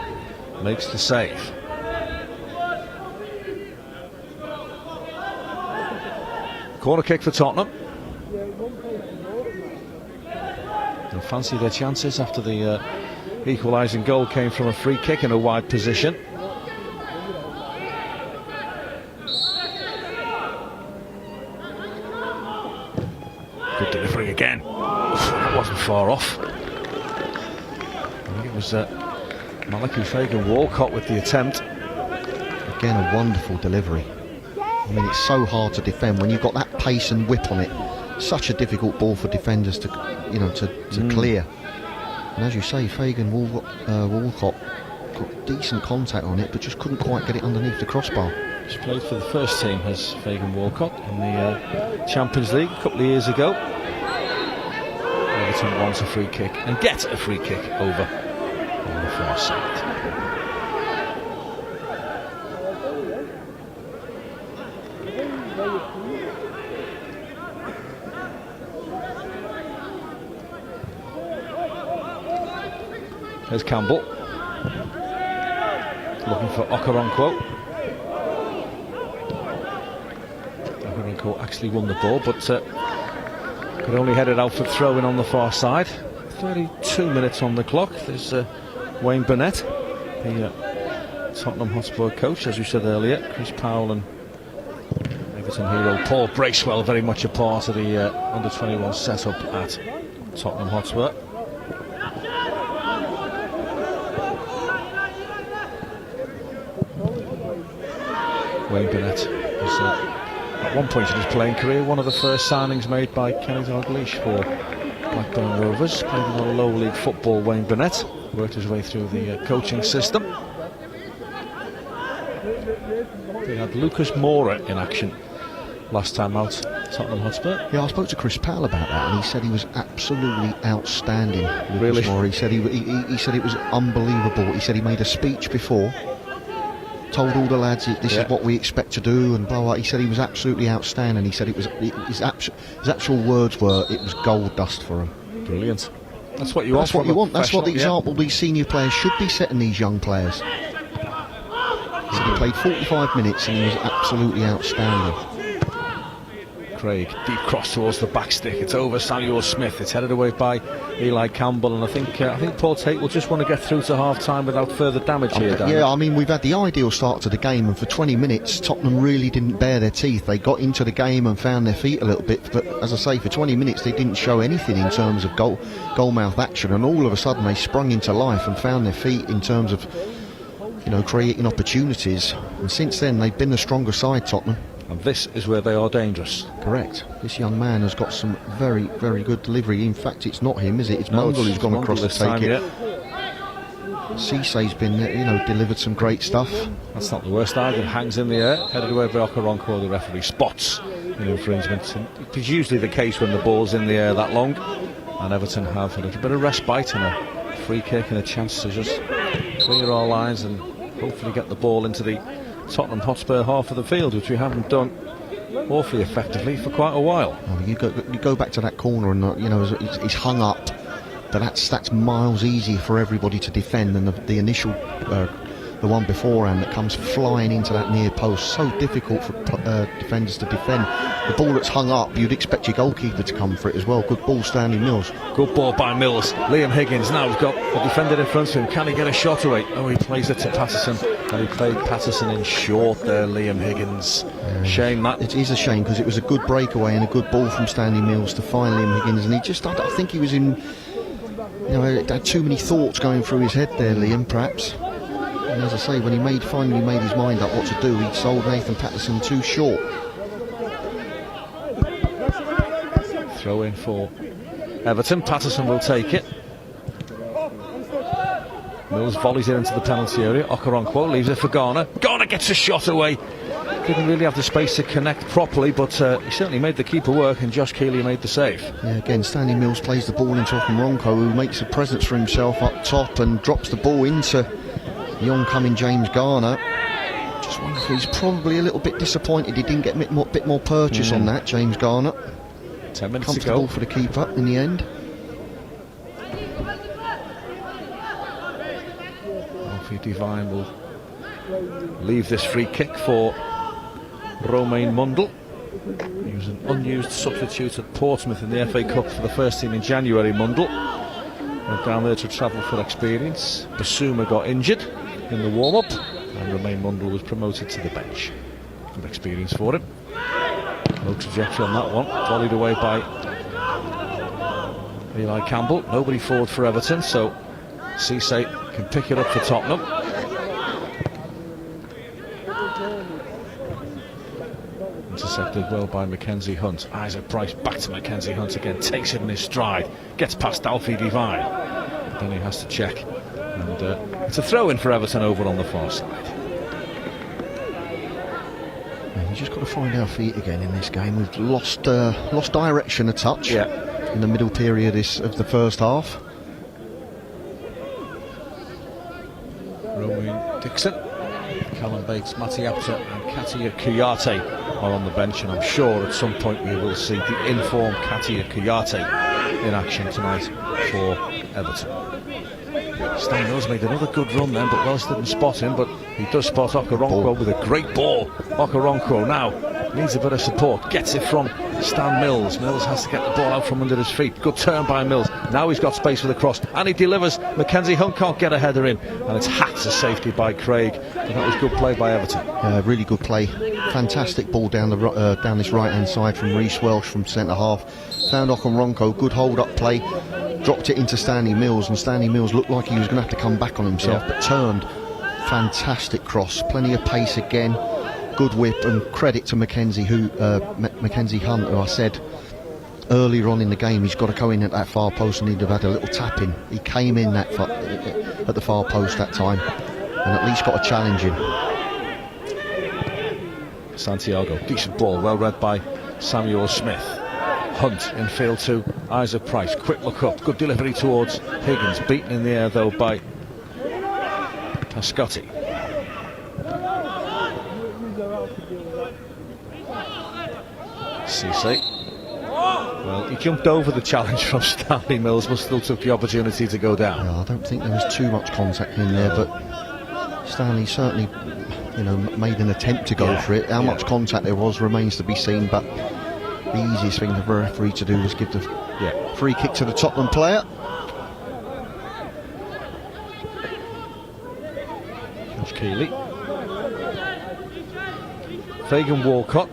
makes the save. Corner kick for Tottenham. They'll fancy their chances after the equalising goal came from a free kick in a wide position. Good delivery again. It wasn't far off. I think it was Malachi Fagan Walcott with the attempt. Again, a wonderful delivery. I mean, it's so hard to defend when you've got that pace and whip on it. Such a difficult ball for defenders to clear. And as you say, Fagan Walcott got decent contact on it, but just couldn't quite get it underneath the crossbar. He's played for the first team as Fagan Walcott in the Champions League a couple of years ago. Everton wants a free kick and gets a free kick over on the far side. There's Campbell looking for Okoronkwo. Okoronkwo actually won the ball, but could only head it out for throw-in on the far side. 32 minutes on the clock. There's Wayne Burnett, the Tottenham Hotspur coach, as we said earlier. Chris Powell and Everton hero Paul Bracewell very much a part of the Under-21 setup at Tottenham Hotspur. Wayne Burnett was at one point in his playing career one of the first signings made by Kenny Dalglish for Blackburn Rovers. Played in a low league football. Wayne Burnett worked his way through the coaching system. They had Lucas Moura in action last time out, Tottenham Hotspur. Yeah, I spoke to Chris Powell about that, and he said he was absolutely outstanding. Lucas Really? Moura. He said he said it was unbelievable. He said he made a speech before, told all the lads this is what we expect to do, and blah blah. He said he was absolutely outstanding. He said his actual words were it was gold dust for him. Brilliant. That's what you want. That's what you want. That's what the example these senior players should be setting these young players. played 45 minutes and he was absolutely outstanding. Craig, deep cross towards the back stick. It's over Samuel Smith. It's headed away by Eli Campbell, and I think Paul Tate will just want to get through to half-time without further damage here, Dan. Yeah, I mean, we've had the ideal start to the game, and for 20 minutes Tottenham really didn't bare their teeth. They got into the game and found their feet a little bit, but as I say, for 20 minutes they didn't show anything in terms of goal-mouth action, and all of a sudden they sprung into life and found their feet in terms of, you know, creating opportunities. And since then they've been the stronger side, Tottenham. And this is where they are dangerous. Correct. This young man has got some very, very good delivery. In fact, it's not him, is it? It's Mundle who's gone across to take it. Cisse's been, you know, delivered some great stuff. That's not the worst either. Hangs in the air, headed away by Okaronko. The referee spots an infringement. It's usually the case when the ball's in the air that long. And Everton have a little bit of respite and a free kick and a chance to just clear our lines and hopefully get the ball into the Tottenham Hotspur half of the field, which we haven't done awfully effectively for quite a while. Oh, you go back to that corner and you know it's hung up, but that's miles easier for everybody to defend than the initial the one beforehand that comes flying into that near post. So difficult for defenders to defend. The ball that's hung up, you'd expect your goalkeeper to come for it as well. Good ball, Stanley Mills. Good ball by Mills. Liam Higgins now has got the defender in front of him. Can he get a shot away? Oh, he plays it to Patterson, and he played Patterson in short there, Liam Higgins. Shame that. It is a shame because it was a good breakaway and a good ball from Stanley Mills to find Liam Higgins, and he just, I think he was in, you know, had too many thoughts going through his head there, Liam, perhaps. And as I say, when he finally made his mind up what to do, he sold Nathan Patterson too short. Throw in for Everton. Patterson will take it. Mills volleys it into the penalty area. Okaronko leaves it for Garner. Garner gets a shot away. Didn't really have the space to connect properly, but he certainly made the keeper work, and Josh Keeley made the save. Yeah, again, Stanley Mills plays the ball into Okaronko, who makes a presence for himself up top and drops the ball into the oncoming James Garner. Just wonder if he's probably a little bit disappointed he didn't get a bit more purchase on that, James Garner. 10 minutes comfortable ago for the keeper in the end. Alfie Devine will leave this free kick for Romain Mundle. He was an unused substitute at Portsmouth in the FA Cup for the first team in January. Mundle went down there to travel for experience. Basuma got injured in the warm-up, and Romain Mundle was promoted to the bench. Good experience for him. No trajectory on that one. Volleyed away by Eli Campbell. Nobody forward for Everton, so Cisse can pick it up for Tottenham. Intercepted well by Mackenzie Hunt. Isaac Price back to Mackenzie Hunt again. Takes it in his stride. Gets past Alfie Devine. Then he has to check. And it's a throw-in for Everton over on the far side. You just got to find our feet again in this game. We've lost direction a touch in the middle period of the first half. Rowan Dixon, Callum Bates, Matty Apter and Katia Kuyate are on the bench, and I'm sure at some point we will see the informed Katia Kuyate in action tonight for Everton. Stan Mills made another good run then, but Wells didn't spot him, but he does spot Okaronko with a great ball. Okaronko now needs a bit of support, gets it from Stan Mills. Mills has to get the ball out from under his feet. Good turn by Mills. Now he's got space for the cross, and he delivers. Mackenzie Hunt can't get a header in, and it's hacked to safety by Craig. And that was good play by Everton. Really good play. Fantastic ball down this right-hand side from Reece Welsh from centre half. Found Okaronko, good hold-up play. Dropped it into Stanley Mills, and Stanley Mills looked like he was going to have to come back on himself, but turned. Fantastic cross, plenty of pace again, good whip, and credit to Mackenzie Hunt, who I said earlier on in the game he's got to go in at that far post and he'd have had a little tap in. He came in at the far post that time and at least got a challenge in. Santiago, decent ball, well read by Samuel Smith. Hunt in field to Isaac Price. Quick look up, good delivery towards Higgins. Beaten in the air though by Pascotti. Cisse. Well, he jumped over the challenge from Stanley Mills, but still took the opportunity to go down. I don't think there was too much contact in there, but Stanley certainly you know, made an attempt to go for it. How much contact there was remains to be seen, but the easiest thing for the referee to do was give the free kick to the Tottenham player. Josh Keeley. Fagan Walcott.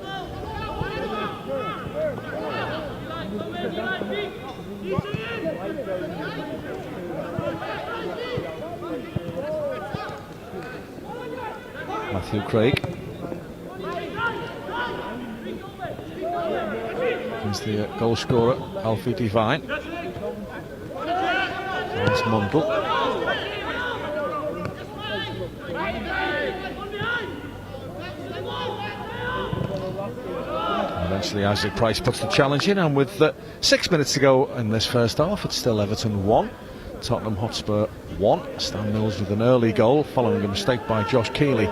Matthew Craig. Here's the goal scorer, Alfie Devine. That's Mundle. Eventually Isaac Price puts the challenge in, and with 6 minutes to go in this first half, it's still Everton 1, Tottenham Hotspur 1. Stan Mills with an early goal following a mistake by Josh Keeley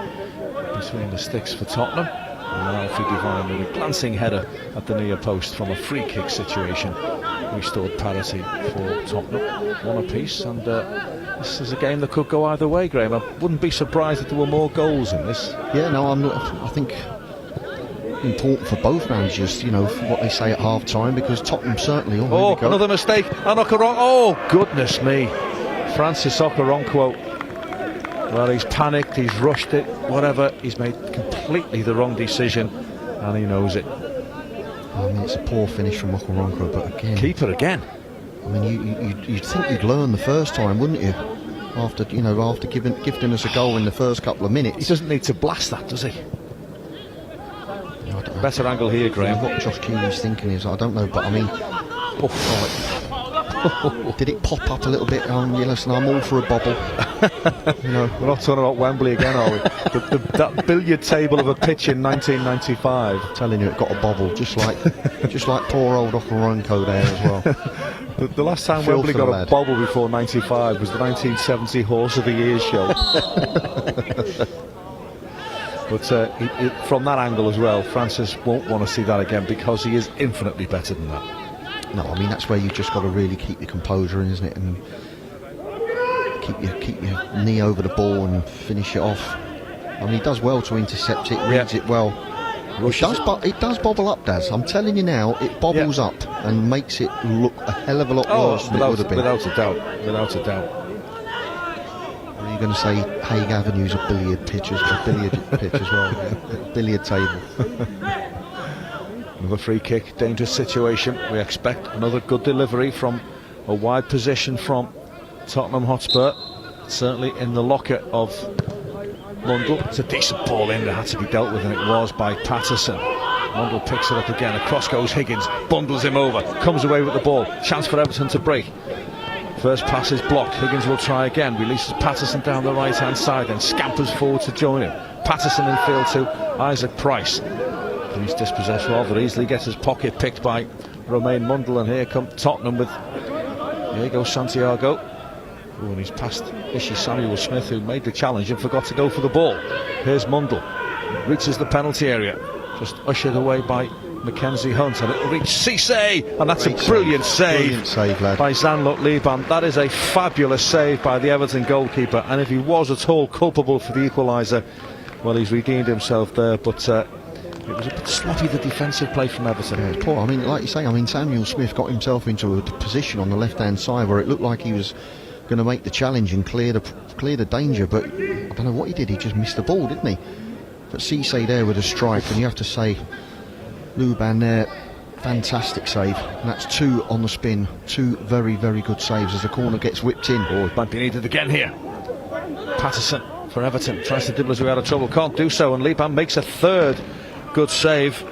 between the sticks for Tottenham, and Alfie Devine with a glancing header at the near post from a free kick situation restored parity for Tottenham, 1 apiece. And this is a game that could go either way, Graham. I wouldn't be surprised if there were more goals in this. Yeah, no, I think important for both managers, you know, for what they say at half time, because Tottenham certainly. Oh, another mistake, and Okoronkwo. Oh, goodness me. Francis Okoronkwo. Well, he's panicked, he's rushed it, whatever. He's made completely the wrong decision, and he knows it. I mean, it's a poor finish from Okoronkwo, but again, keeper again. I mean, you'd think you'd learn the first time, wouldn't you? After gifting us a goal in the first couple of minutes. He doesn't need to blast that, does he? Better angle here, Graham. What Josh Keeley's thinking is, I don't know, but I mean, did it pop up a little bit? Listen, I'm all for a bobble. You know, we're not talking about Wembley again, are we? That billiard table of a pitch in 1995. I'm telling you, it got a bobble, just like poor old Okoronkwo there as well. The last time Wembley got a bobble before 95 was the 1970 Horse of the Year show. But from that angle as well, Francis won't want to see that again, because he is infinitely better than that. No, I mean, that's where you've just got to really keep your composure, isn't it? And keep your knee over the ball and finish it off. I mean, he does well to intercept it, reads it well. It does bobble up, Daz. I'm telling you now, it bobbles up and makes it look a hell of a lot worse than it would have been. Without a doubt. Are you going to say Haig Avenue's a billiard pitch as well? Billiard table. Another free kick, dangerous situation. We expect another good delivery from a wide position from Tottenham Hotspur. Certainly in the locker of Mundle. It's a decent ball in that had to be dealt with, and it was by Patterson. Mundle picks it up again. Across goes Higgins, bundles him over, comes away with the ball. Chance for Everton to break. First pass is blocked. Higgins will try again. Releases Patterson down the right hand side, then scampers forward to join him. Patterson in field to Isaac Price. He's dispossessed rather easily, gets his pocket picked by Romain Mundle, and here come Tottenham with Diego Santiago. Oh, and he's past Ishi Samuel Smith, who made the challenge and forgot to go for the ball. Here's Mundle, reaches the penalty area, just ushered away by Mackenzie Hunt, and it'll reach Cisse, and that's a brilliant save by Zanluk Liban. That is a fabulous save by the Everton goalkeeper, and if he was at all culpable for the equaliser, well, he's redeemed himself there, but it was a bit sloppy, the defensive play from Everton. Yeah, it's poor. I mean, like you say, Samuel Smith got himself into a position on the left-hand side where it looked like he was going to make the challenge and clear the danger, but I don't know what he did. He just missed the ball, didn't he? But Cisse there with a strike, and you have to say, Luban there, fantastic save. And that's 2 on the spin, 2 very, very good saves as the corner gets whipped in. Oh, it might be needed again here. Patterson for Everton tries to dribble his way out of trouble, can't do so, and Liban makes a third good save.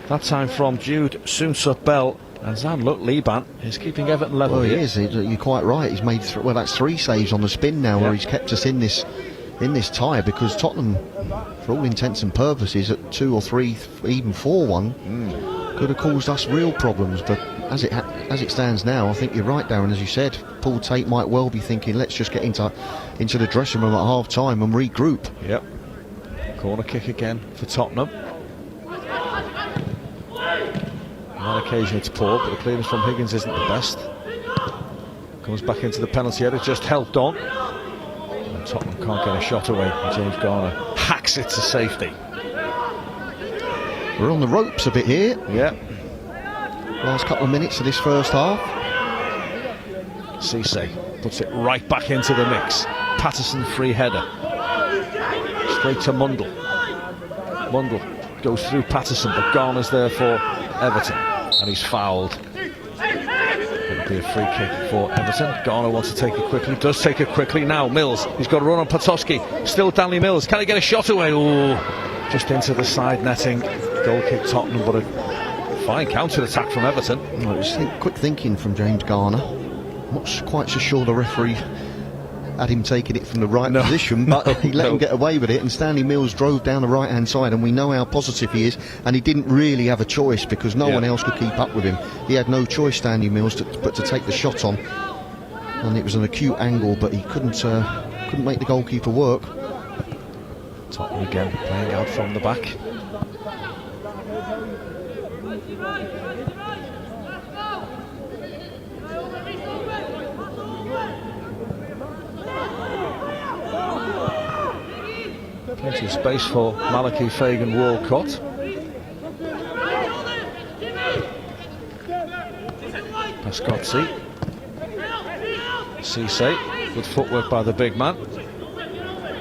That time from Jude Soonsup-Bell, and Zanluk Liban is keeping Everton level. Well, he is. You're quite right. He's made that's 3 saves on the spin now, where he's kept us in this tie, because Tottenham, for all intents and purposes, at 2 or 3, even 4-1, could have caused us real problems. But as it stands now, I think you're right, Darren. As you said, Paul Tate might well be thinking, let's just get into the dressing room at half time and regroup. Yep. Corner kick again for Tottenham. On that occasion it's poor, but the clearance from Higgins isn't the best. Comes back into the penalty area, just helped on. And Tottenham can't get a shot away. James Garner hacks takes it to safety. We're on the ropes a bit here. Yeah. Last couple of minutes of this first half. Cisse puts it right back into the mix. Patterson free header. Straight to Mundle. Mundle goes through Patterson, but Garner's there for Everton. And he's fouled. It'll be a free kick for Everton. Garner wants to take it quickly. Does take it quickly. Now Mills. He's got a run on Potowski. Still Danley Mills. Can he get a shot away? Ooh. Just into the side netting. Goal kick Tottenham, but a fine counter-attack from Everton. Well, it was quick thinking from James Garner. Not quite so sure the referee had him taking it from the right position, but he let him get away with it, and Stanley Mills drove down the right-hand side, and we know how positive he is, and he didn't really have a choice because no one else could keep up with him. He had no choice, Stanley Mills, but to take the shot on, and it was an acute angle, but he couldn't make the goalkeeper work. Tottenham again playing out from the back. Plenty of space for Malachi, Fagan, Walcott. Pascozzi. Cisse, good footwork by the big man.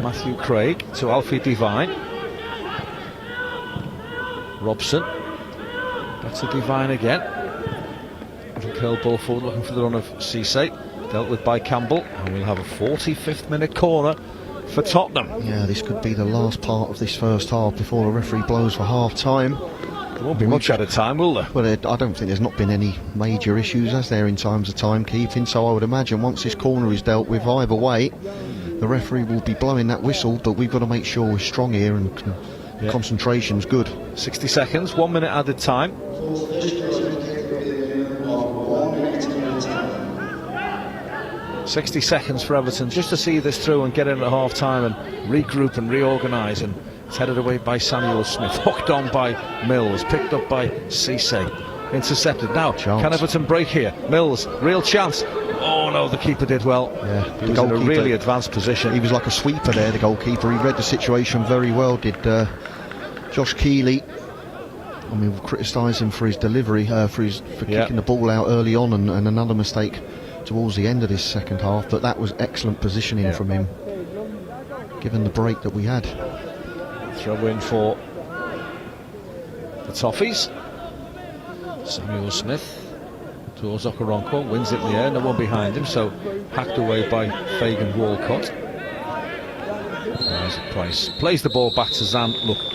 Matthew Craig to Alfie Devine. Robson. Back to Devine again. Little curl ball forward, looking for the run of Cisse. Dealt with by Campbell, and we'll have a 45th minute corner for Tottenham. Yeah, this could be the last part of this first half before the referee blows for half time. There won't be much at a time, will there? Well, I don't think there's not been any major issues, has there, in terms of timekeeping, so I would imagine once this corner is dealt with either way, the referee will be blowing that whistle, but we've got to make sure we're strong here and concentration's good. 60 seconds, 1 minute added time. "60 seconds for Everton just to see this through and get in at half time and regroup and reorganise, and it's headed away by Samuel Smith, hooked on by Mills, picked up by Cisse, intercepted. Now can Everton break here? Mills, real chance. Oh no, the keeper did well. Yeah, he was in a really advanced position. He was like a sweeper there, the goalkeeper. He read the situation very well, did Josh Keeley. I mean, we'll criticise him for his delivery, for kicking the ball out early on, and another mistake towards the end of this second half, but that was excellent positioning from him, given the break that we had. Throw in for the Toffees. Samuel Smith towards Okoronkwo, wins it in the air, no one behind him, so hacked away by Fagan Walcott. Isaac Price plays the ball back to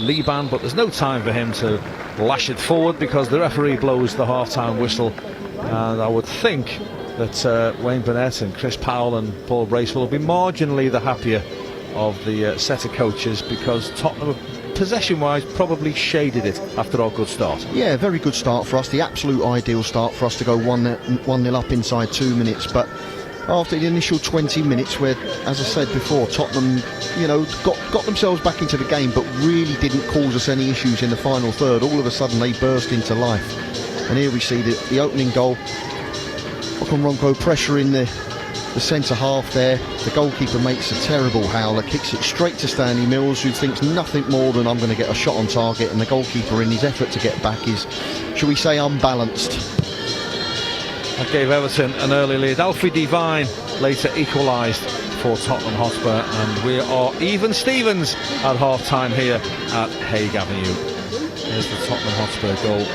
Liban, but there's no time for him to lash it forward because the referee blows the half-time whistle, and I would think that Wayne Burnett and Chris Powell and Paul Brace will be marginally the happier of the set of coaches, because Tottenham, possession-wise, probably shaded it after our good start. Yeah, very good start for us, the absolute ideal start for us to go 1-0 up inside 2 minutes, but after the initial 20 minutes where, as I said before, Tottenham, got themselves back into the game but really didn't cause us any issues in the final third, all of a sudden they burst into life. And here we see the opening goal. Okoronkwo pressuring the centre half there. The goalkeeper makes a terrible howler, kicks it straight to Stanley Mills, who thinks nothing more than I'm going to get a shot on target, and the goalkeeper, in his effort to get back, is, shall we say, unbalanced. That gave Everton an early lead. Alfie Devine later equalised for Tottenham Hotspur, and we are even Stevens at half time here at Haig Avenue. There's the Tottenham Hotspur goal.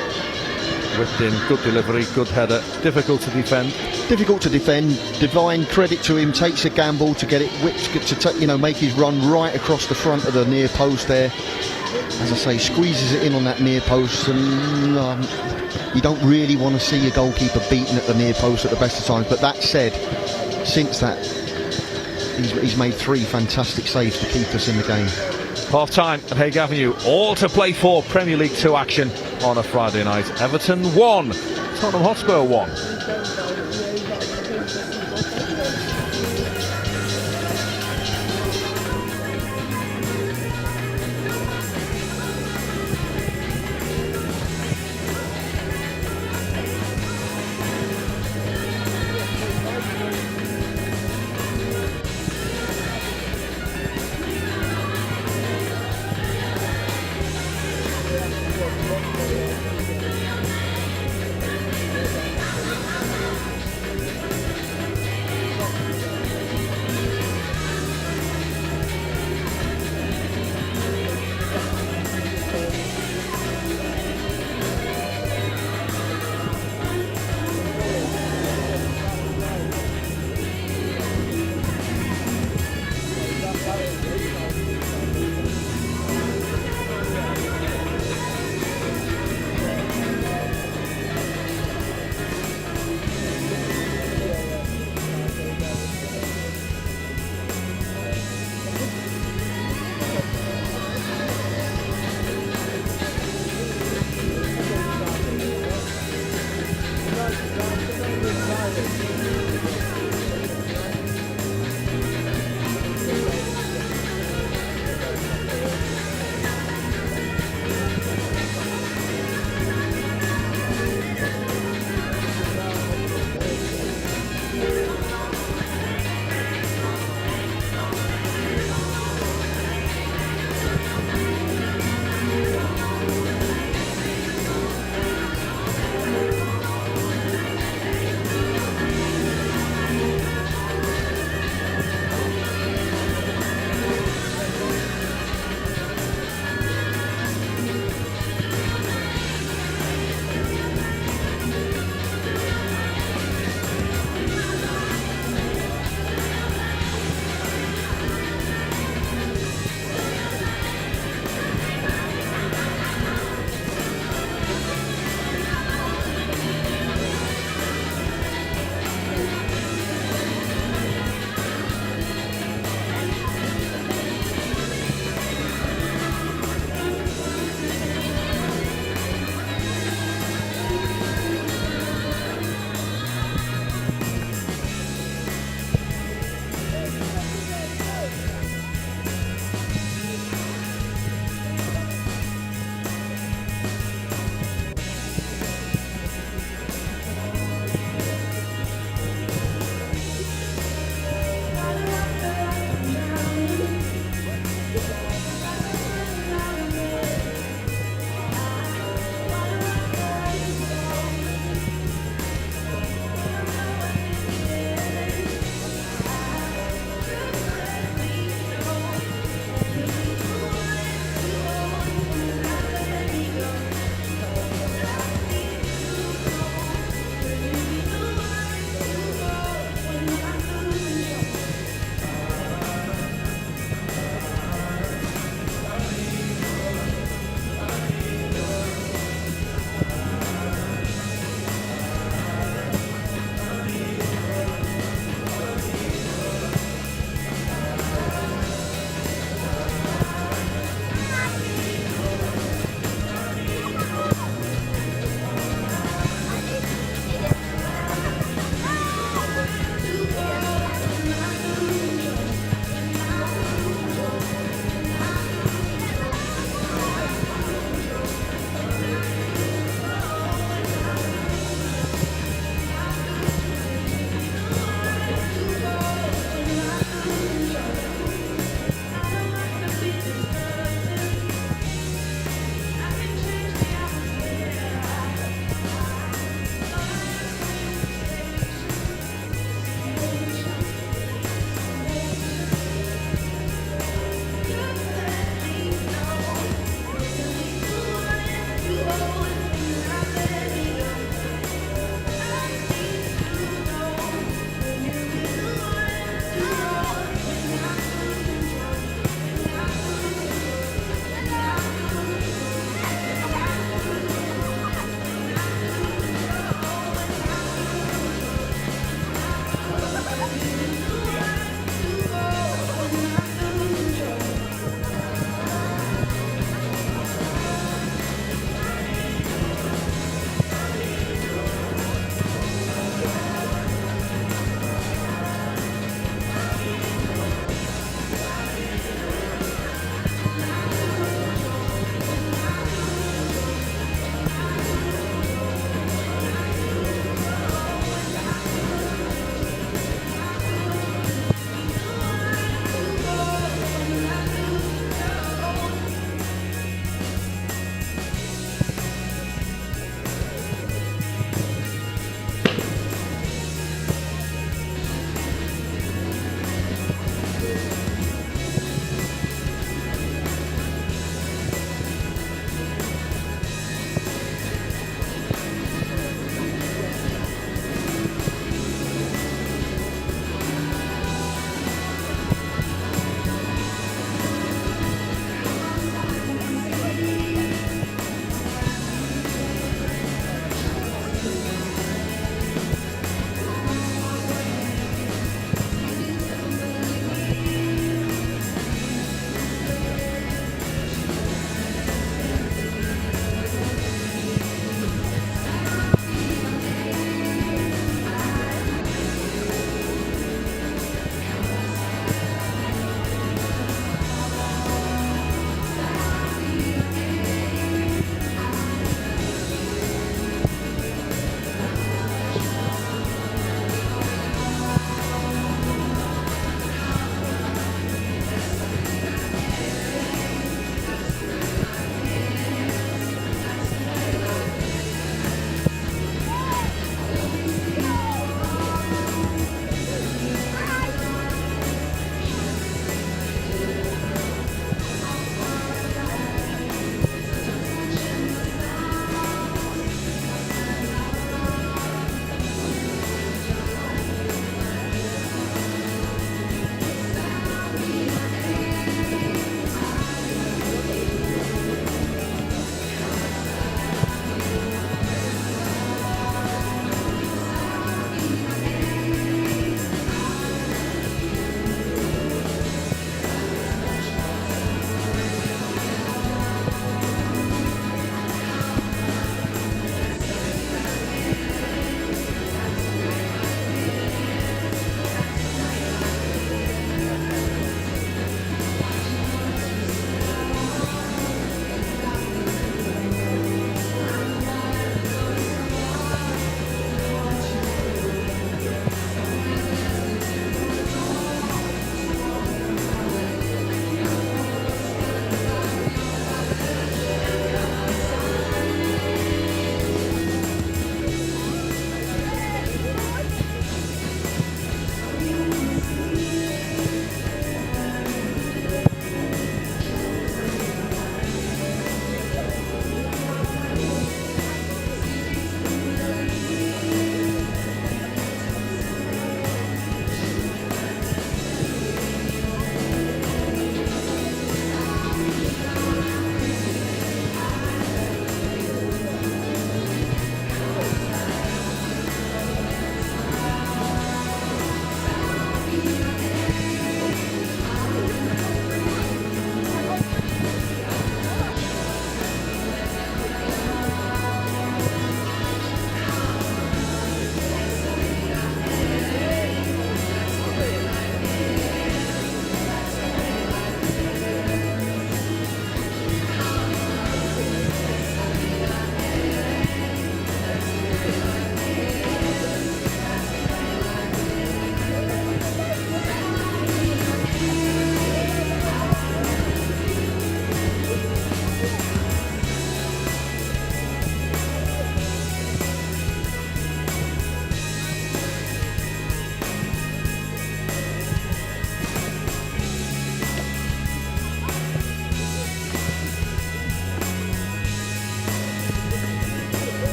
Whipped in, good delivery, good header, difficult to defend. Difficult to defend. Devine, credit to him, takes a gamble to get it whipped, to make his run right across the front of the near post there. As I say, squeezes it in on that near post, and you don't really want to see your goalkeeper beaten at the near post at the best of times. But that said, since that, he's made 3 fantastic saves to keep us in the game. Half time at Haig Avenue, all to play for. Premier League 2 action on a Friday night. Everton 1, Tottenham Hotspur 1.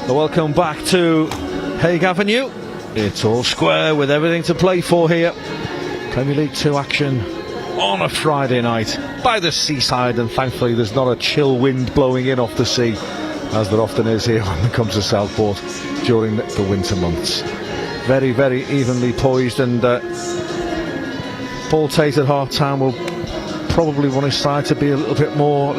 Welcome back to Haig Avenue. It's all square with everything to play for here. Premier League 2 action on a Friday night by the seaside, and thankfully there's not a chill wind blowing in off the sea, as there often is here when it comes to Southport during the winter months. Very, very evenly poised, and Paul Tate at half-time will probably want his side to be a little bit more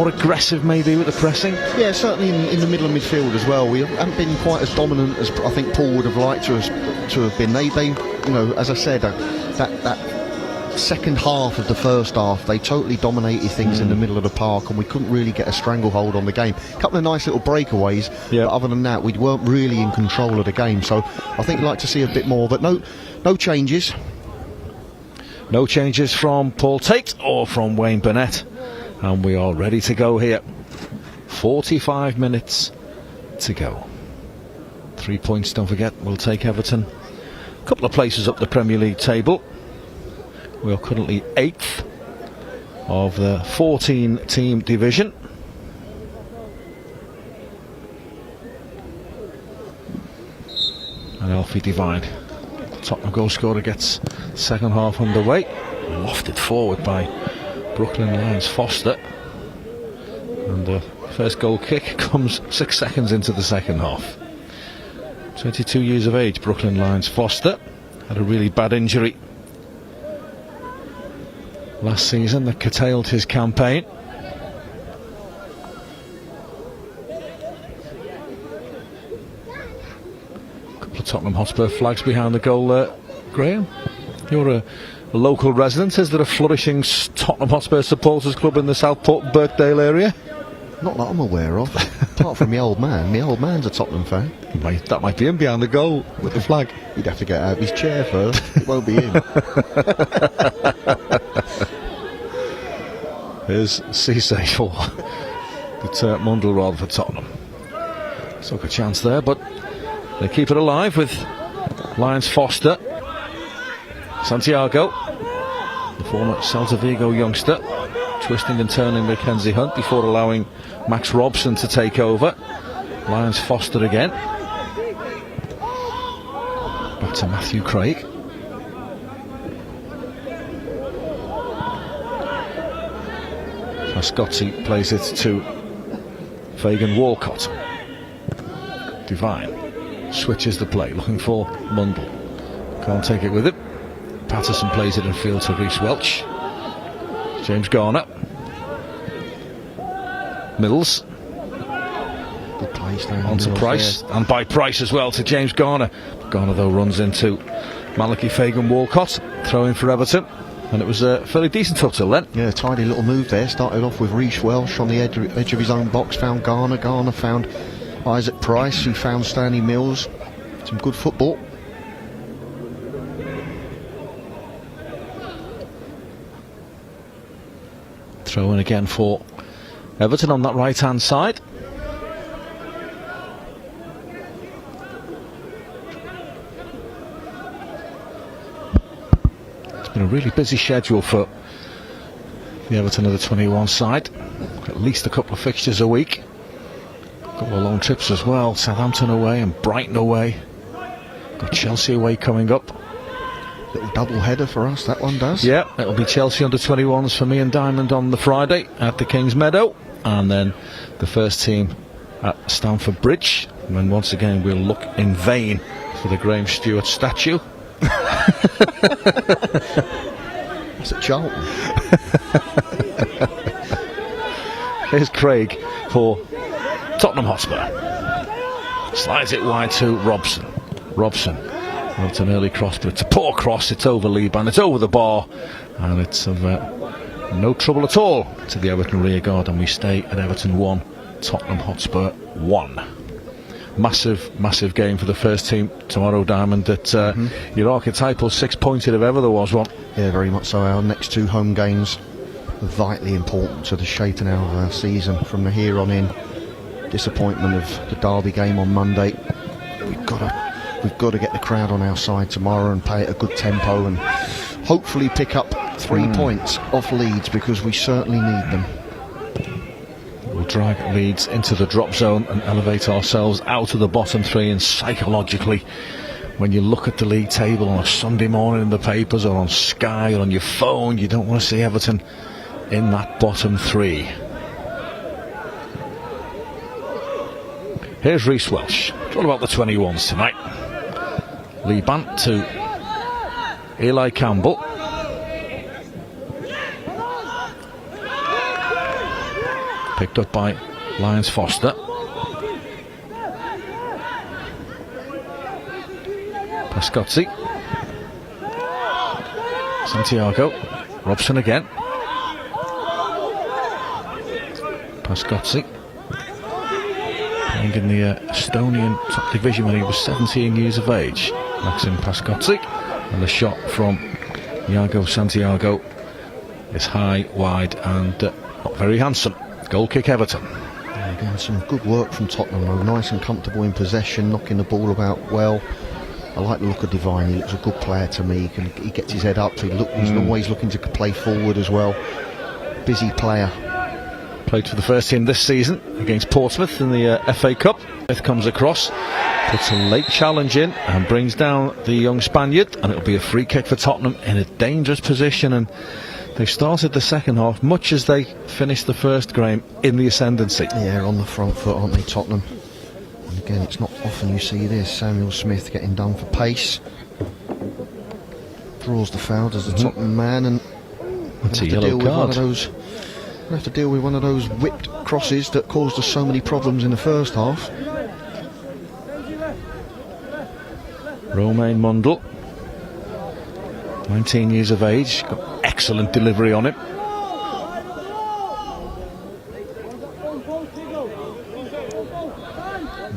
aggressive, maybe, with the pressing. Yeah, certainly in the middle of midfield as well. We haven't been quite as dominant as I think Paul would have liked to have been. They you know, as I said, that second half of the first half, they totally dominated things in the middle of the park, and we couldn't really get a stranglehold on the game. A couple of nice little breakaways, but other than that, we weren't really in control of the game. So I think I'd like to see a bit more, but no changes. No changes from Paul Tate or from Wayne Burnett, and we are ready to go here. 45 minutes to go. 3 points, don't forget, will take Everton a couple of places up the Premier League table. We are currently 8th of the 14-team division. And Alfie Divine, Tottenham goal scorer, gets second half underway. Lofted forward by Brooklyn Lions Foster, and the first goal kick comes 6 seconds into the second half. 22 years of age, Brooklyn Lions Foster, had a really bad injury last season that curtailed his campaign. A couple of Tottenham Hotspur flags behind the goal there. Graham, you're a local resident. Is there a flourishing Tottenham Hotspur supporters club in the Southport Birkdale area? Not that I'm aware of, apart from my old man. My old man's a Tottenham fan. That might be him behind the goal with the flag. He'd have to get out of his chair first. It won't be him. Here's Cisse for the Mundell rather for Tottenham. Took a chance there, but they keep it alive with Lions Foster. Santiago, the former Celta Vigo youngster, twisting and turning Mackenzie Hunt before allowing Max Robson to take over. Lions Foster again. Back to Matthew Craig. Scotsy plays it to Fagan Walcott. Divine switches the play, looking for Mundell. Can't take it with him. Patterson plays it in field to Reece Welch. James Garner. Mills. Good place there. On to Price, and by Price as well to James Garner. Garner though runs into Malachi Fagan Walcott, throwing for Everton. And it was a fairly decent up till then. Yeah, tidy little move there. Started off with Reece Welsh on the edge of his own box, found Garner. Garner found Isaac Price, who found Stanley Mills. Some good football. Throw in again for Everton on that right hand side. Been a really busy schedule for the Everton Under-21 side. At least a couple of fixtures a week. Couple of long trips as well. Southampton away and Brighton away. Got Chelsea away coming up. Little double header for us, that one does. Yeah, it'll be Chelsea Under-21s for me and Diamond on the Friday at the King's Meadow, and then the first team at Stamford Bridge. And then once again we'll look in vain for the Graham Stewart statue. It's at Charlton. Here's Craig for Tottenham Hotspur. Slides it wide to Robson. Robson. Well, it's an early cross, but it's a poor cross. It's over Liban, it's over the bar, and it's of no trouble at all to the Everton rearguard, and we stay at Everton 1, Tottenham Hotspur 1. Massive game for the first team tomorrow, Diamond, at your archetypal 6-pointed if ever there was one. Yeah, very much so. Our next two home games are vitally important to the shaping out of our season from the here on in. Disappointment of the Derby game on Monday. We've got to get the crowd on our side tomorrow and play at a good tempo and hopefully pick up 3 points off Leeds, because we certainly need them. We'll drag Leeds into the drop zone and elevate ourselves out of the bottom three. And psychologically, when you look at the league table on a Sunday morning in the papers or on Sky or on your phone, you don't want to see Everton in that bottom three. Here's Reece Welsh. It's all about the 21s tonight. Lee Bant to Eli Campbell. Picked up by Lyons Foster. Pascozzi. Santiago. Robson again. Pascozzi. Playing in the Estonian top division when he was 17 years of age. Maxim Pascozzi. And the shot from Iago Santiago is high, wide and not very handsome. Goal kick Everton. Yeah, again, some good work from Tottenham though. Nice and comfortable in possession, knocking the ball about well. I like the look of Divine. He looks a good player to me. He gets his head up. He's always looking to play forward as well. Busy player. Played for the first team this season against Portsmouth in the FA Cup. Smith comes across, puts a late challenge in and brings down the young Spaniard, and it'll be a free kick for Tottenham in a dangerous position. And they started the second half much as they finished the first, Graham, in the ascendancy. Yeah, on the front foot, aren't they, Tottenham? And again, it's not often you see this. Samuel Smith getting done for pace. Draws the foul, does the Tottenham man, and that's a yellow card. We'll have to deal with one of those whipped crosses that caused us so many problems in the first half. Romain Mundle, 19 years of age, got excellent delivery on him.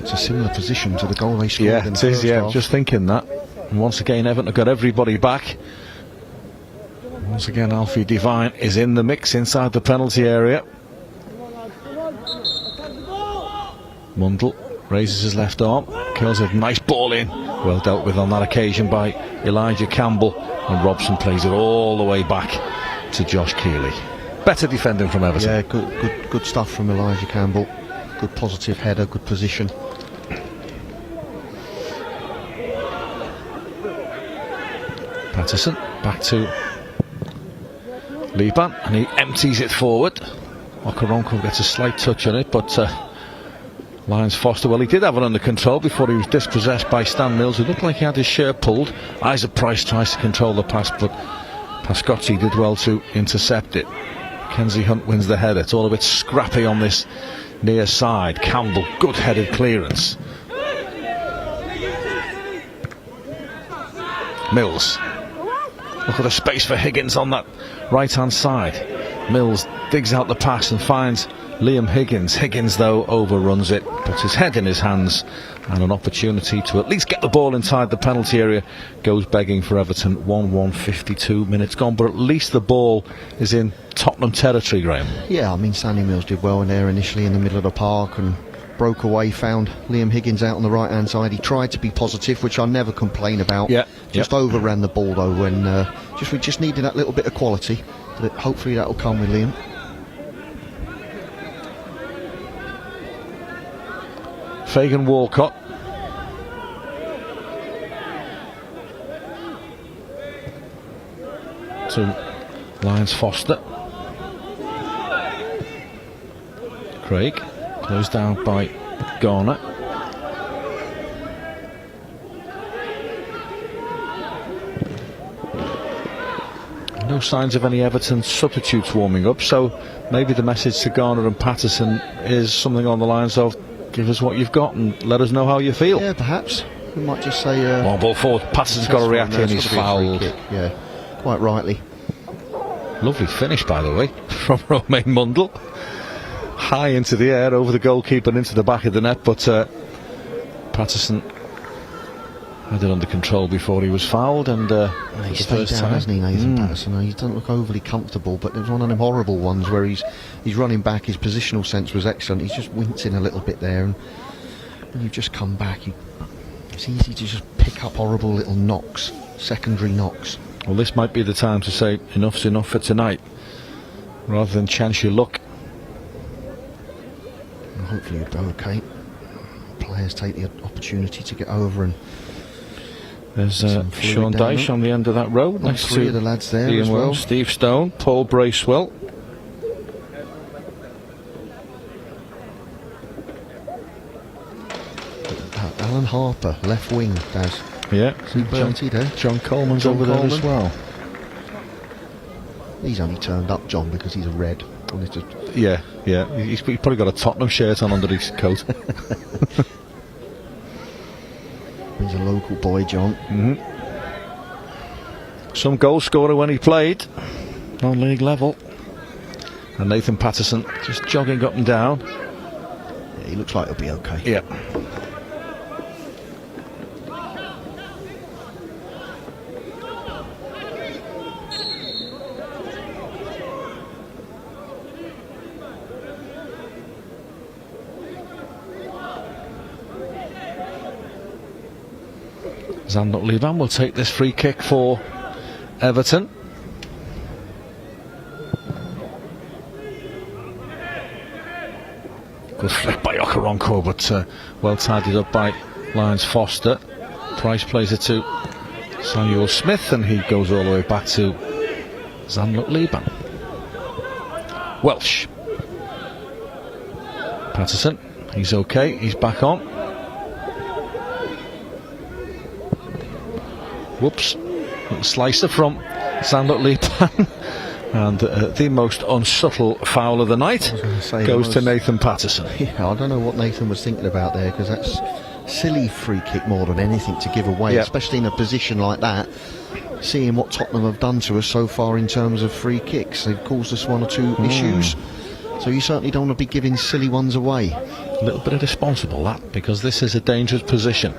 It's a similar position to the goal they scored in the first half. Just thinking that. And once again, Everton have got everybody back. Once again, Alfie Devine is in the mix inside the penalty area. Mundle raises his left arm, curls a nice ball in. Well dealt with on that occasion by Elijah Campbell, and Robson plays it all the way back to Josh Keeley. Better defending from Everton. Yeah, good stuff from Elijah Campbell. Good positive header, good position. Patterson back to Liban, and he empties it forward. Okoronkwo gets a slight touch on it, but Lyons Foster, well, he did have it under control before he was dispossessed by Stan Mills, who looked like he had his shirt pulled. Isaac Price tries to control the pass, but Pascozzi did well to intercept it. Kenzie Hunt wins the header. It's all a bit scrappy on this near side. Campbell, good headed clearance. Mills. Look at the space for Higgins on that right hand side. Mills digs out the pass and finds Liam Higgins. Higgins, though, overruns it, puts his head in his hands, and an opportunity to at least get the ball inside the penalty area goes begging for Everton. 1-1, 52 minutes gone, but at least the ball is in Tottenham territory, Graham. Yeah, I mean, Sandy Mills did well in there initially in the middle of the park and broke away, found Liam Higgins out on the right hand side. He tried to be positive, which I never complain about. Just overran the ball though, when we just needed that little bit of quality. But hopefully that will come with Liam. Fagan Walcott. To Lyons Foster. Craig, closed down by Garner. No signs of any Everton substitutes warming up, so maybe the message to Garner and Patterson is something on the lines of, give us what you've got and let us know how you feel. Yeah, perhaps. We might just say... One ball forward, Patterson's got to react and he's fouled. Yeah, quite rightly. Lovely finish, by the way, from Romain Mundle. High into the air, over the goalkeeper and into the back of the net, but Patterson had it under control before he was fouled, and he's stayed down, hasn't he, Nathan Patterson? He doesn't look overly comfortable, but there's one of them horrible ones where he's running back. His positional sense was excellent. He's just wincing a little bit there, and when you just come back, it's easy to just pick up horrible little knocks, secondary knocks. Well, this might be the time to say enough's enough for tonight, rather than chance your luck. hopefully it'll go okay. Players take the opportunity to get over and. There's Sean Dyche on the end of that road. Next to the lads there Ian as well. Steve Stone, Paul Bracewell. Alan Harper, left wing, Daz. Yeah, John Coleman's over there as well. He's only turned up, John, because he's a red. Yeah. He's probably got a Tottenham shirt on under his coat. He's a local boy, John. Some goal scorer when he played, non-league level. And Nathan Patterson just jogging up and down. Yeah, he looks like he'll be okay. Yeah. Zandok Liban will take this free kick for Everton. Good flick by Okoronkwo, but well tidied up by Lyons Foster. Price plays it to Samuel Smith, and he goes all the way back to Zandok Liban. Welsh. Patterson, he's okay, he's back on. Whoops, little slicer from Zandok Liban. And the most unsubtle foul of the night goes to Nathan Patterson. Yeah, I don't know what Nathan was thinking about there, because that's silly free kick more than anything to give away, especially in a position like that. Seeing what Tottenham have done to us so far in terms of free kicks, they've caused us one or two issues. So you certainly don't want to be giving silly ones away. A little bit irresponsible, that, because this is a dangerous position.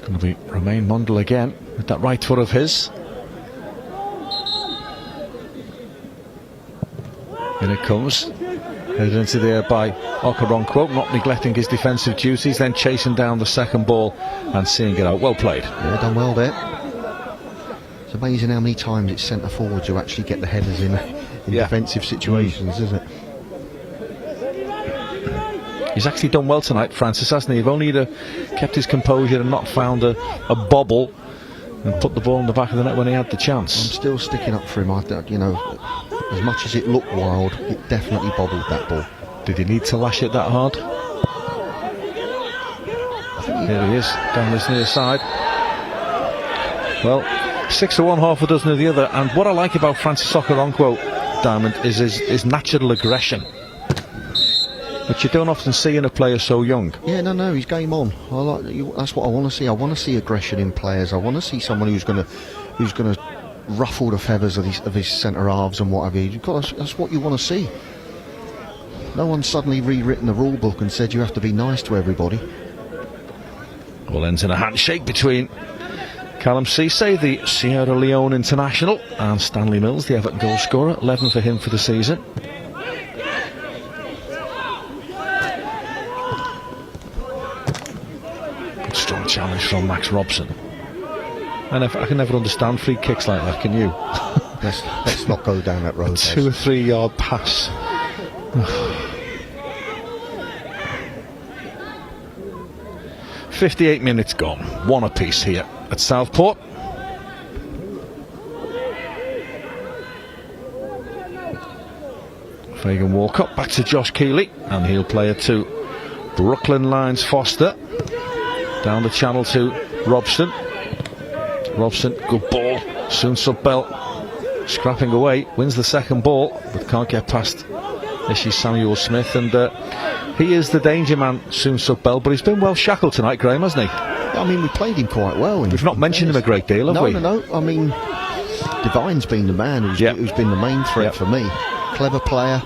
Going to be Romain Mundle again with that right foot of his. In it comes, headed into the air by Okoronkwo, not neglecting his defensive duties, then chasing down the second ball and seeing it out. Well played. Yeah, done well there. It's amazing how many times it's centre forwards who actually get the headers in defensive situations, isn't it? He's actually done well tonight, Francis, hasn't he? If only he'd kept his composure and not found a bobble and put the ball in the back of the net when he had the chance. I'm still sticking up for him. You know, as much as it looked wild, it definitely bobbled that ball. Did he need to lash it that hard? Here he is, down this near side. Well, 6 of one, half a dozen of the other. And what I like about Francis Okoronkwo, Diamond, is his natural aggression, which you don't often see in a player so young. Yeah, no, he's game on. That's what I want to see. I want to see aggression in players. I want to see someone who's going to ruffle the feathers of his centre halves and what have you. That's what you want to see. No one's suddenly rewritten the rule book and said you have to be nice to everybody. All ends in a handshake between Callum Cisse, the Sierra Leone international, and Stanley Mills, the Everton goal scorer. 11 for him for the season. Strong challenge from Max Robson. And I can never understand free kicks like that, can you? Let's not go down that road. 2 or 3 yard pass. 58 minutes gone, 1 apiece here at Southport. Fagan Walcott back to Josh Keeley, and he'll play it to Brooklyn Lyons Foster. Down the channel to Robson. Robson, good ball. Soon Subbell scrapping away, wins the second ball, but can't get past Ishi Samuel Smith. And he is the danger man, Soon Subbell, but he's been well shackled tonight, Graham, hasn't he? I mean, we played him quite well. We've not mentioned him a great deal, have we? No. I mean, Divine's been the man who's been the main threat for me. Clever player.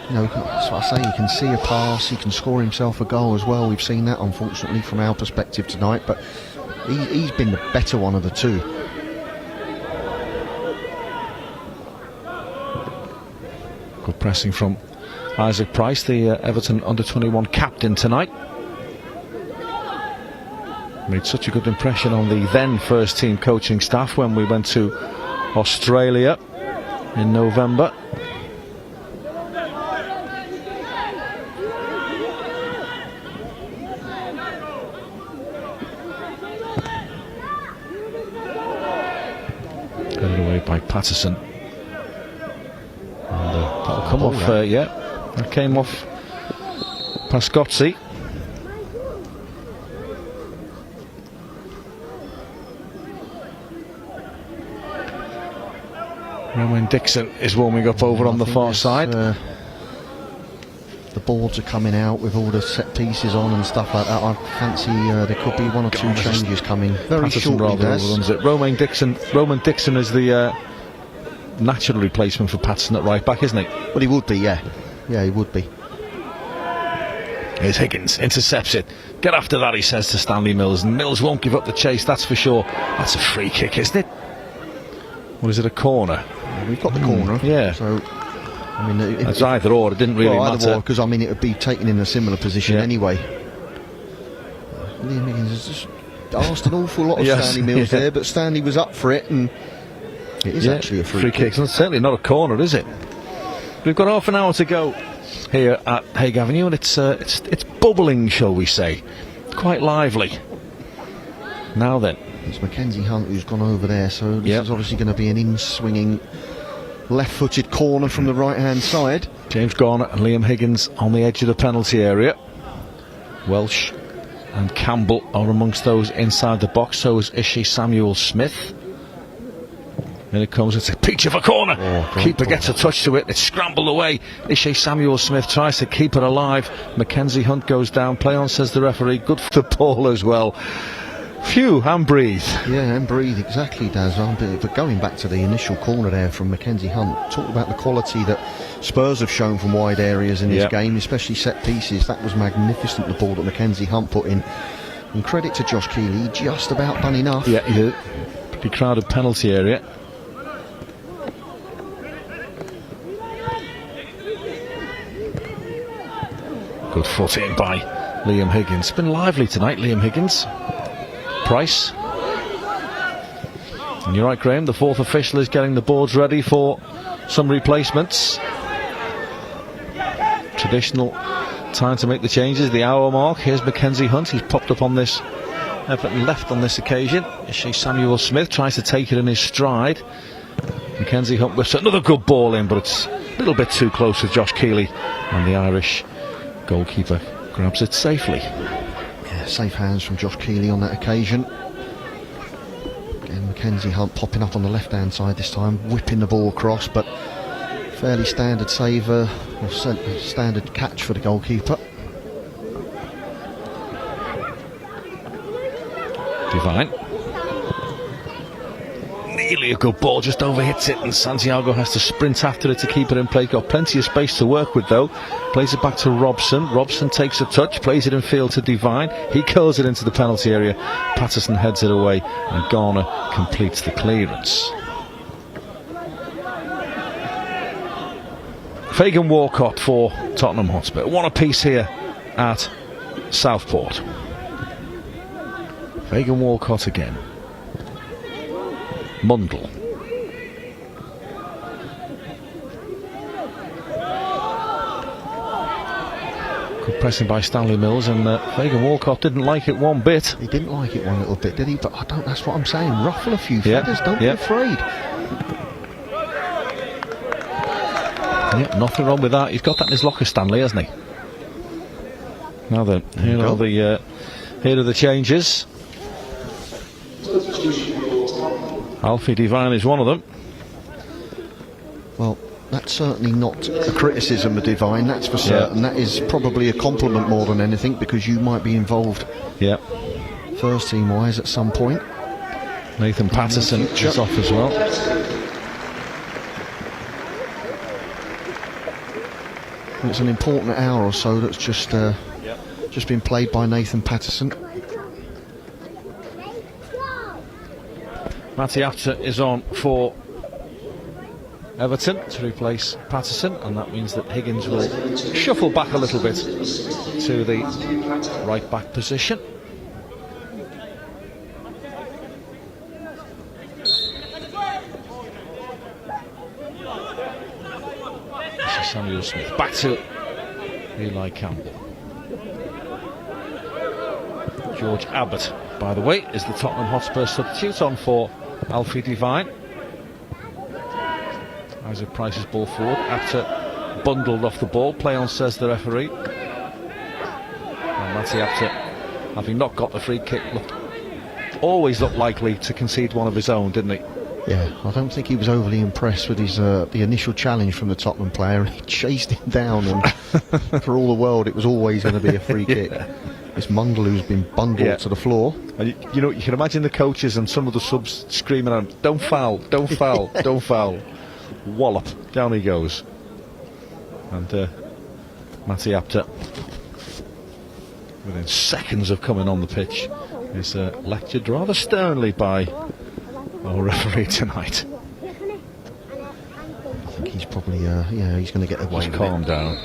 You know, that's what I say, he can see a pass, he can score himself a goal as well. We've seen that, unfortunately, from our perspective tonight, but he's been the better one of the two. Good pressing from Isaac Price, the Everton Under-21 captain tonight. Made such a good impression on the then first team coaching staff when we went to Australia in November. Got it away by Patterson. And that'll come off, yeah. That came off Pascozzi. Rowan Dixon is warming up over on the far side. The boards are coming out with all the set pieces on and stuff like that. I fancy there could be one or two changes coming very Patterson shortly. Rather overruns it. Rowan Dixon is the natural replacement for Patterson at right back, isn't he? Well, he would be, yeah. Yeah, he would be. Here's Higgins, intercepts it. Get after that, he says to Stanley Mills. And Mills won't give up the chase, that's for sure. That's a free kick, isn't it? What is it, a corner? We've got the corner. Yeah. So, I mean, it's either or, it didn't really matter. Because, I mean, it would be taken in a similar position anyway. Liam Higgins has just asked an awful lot of Stanley Mills there, but Stanley was up for it, and it is actually a free kick. It's certainly not a corner, is it? We've got half an hour to go here at Haig Avenue, and it's bubbling, shall we say. Quite lively. Now then. It's Mackenzie Hunt who's gone over there, so this is obviously going to be an in-swinging left-footed corner from the right-hand side. James Garner and Liam Higgins on the edge of the penalty area. Welsh and Campbell are amongst those inside the box, so is Ishii Samuel-Smith. And it comes, it's a peach of a corner. Keeper gets a touch to it, it's scrambled away. Ishii Samuel-Smith tries to keep it alive. Mackenzie Hunt goes down, play on, says the referee. Good for the ball as well. Phew, and breathe. Yeah, and breathe, exactly, Daz. But going back to the initial corner there from Mackenzie Hunt, talk about the quality that Spurs have shown from wide areas in this game, especially set pieces. That was magnificent, the ball that Mackenzie Hunt put in. And credit to Josh Keeley, he just about done enough. Yeah, he did. Pretty crowded penalty area. Good foot in by Liam Higgins. It's been lively tonight, Liam Higgins. Price. And you're right, Graham, the fourth official is getting the boards ready for some replacements. Traditional time to make the changes, the hour mark. Here's Mackenzie Hunt, he's popped up on this Everton left on this occasion. Ishii Samuel-Smith tries to take it in his stride. Mackenzie Hunt whips another good ball in, but it's a little bit too close with Josh Keeley, and the Irish goalkeeper grabs it safely. Yeah, safe hands from Josh Keeley on that occasion. Again, Mackenzie Hunt popping up on the left-hand side this time, whipping the ball across, but fairly standard save, or standard catch for the goalkeeper. Divine. Nearly a good ball, just overhits it, and Santiago has to sprint after it to keep it in play. Got plenty of space to work with though. Plays it back to Robson. Robson takes a touch, plays it in field to Divine. He curls it into the penalty area. Patterson heads it away, and Garner completes the clearance. Fagan Walcott for Tottenham Hotspur. One apiece here at Southport. Fagan Walcott again. Mundle. Good pressing by Stanley Mills, and Fagan Walcott didn't like it one bit. He didn't like it one little bit, did he? But I don't. That's what I'm saying. Ruffle a few feathers. Don't be afraid. Yep, nothing wrong with that. He's got that in his locker, Stanley, hasn't he? Now then, here are the changes. Alfie Devine is one of them. Well, that's certainly not a criticism of Devine, that's for certain. That is probably a compliment more than anything, because you might be involved first team wise at some point. Nathan Patterson is off as well. And it's an important hour or so that's just been played by Nathan Patterson. Matty Apter is on for Everton to replace Patterson, and that means that Higgins will shuffle back a little bit to the right back position. Samuel Smith. Back to Eli Campbell. George Abbott, by the way, is the Tottenham Hotspur substitute on for Alfie Devine. Isaac Price's ball forward. Apter bundled off the ball. Play on, says the referee. And Matty Apter, having not got the free kick, always looked likely to concede one of his own, didn't he? Yeah, I don't think he was overly impressed with his the initial challenge from the Tottenham player. He chased him down, and for all the world, it was always going to be a free kick. This Mundle who's been bundled to the floor. And you know, you can imagine the coaches and some of the subs screaming at him, "Don't foul, don't foul, don't foul." Wallop, down he goes. And Matty Apter, within seconds of coming on the pitch, is lectured rather sternly by our referee tonight. I think he's probably, yeah, he's going to get away with it. Calm down.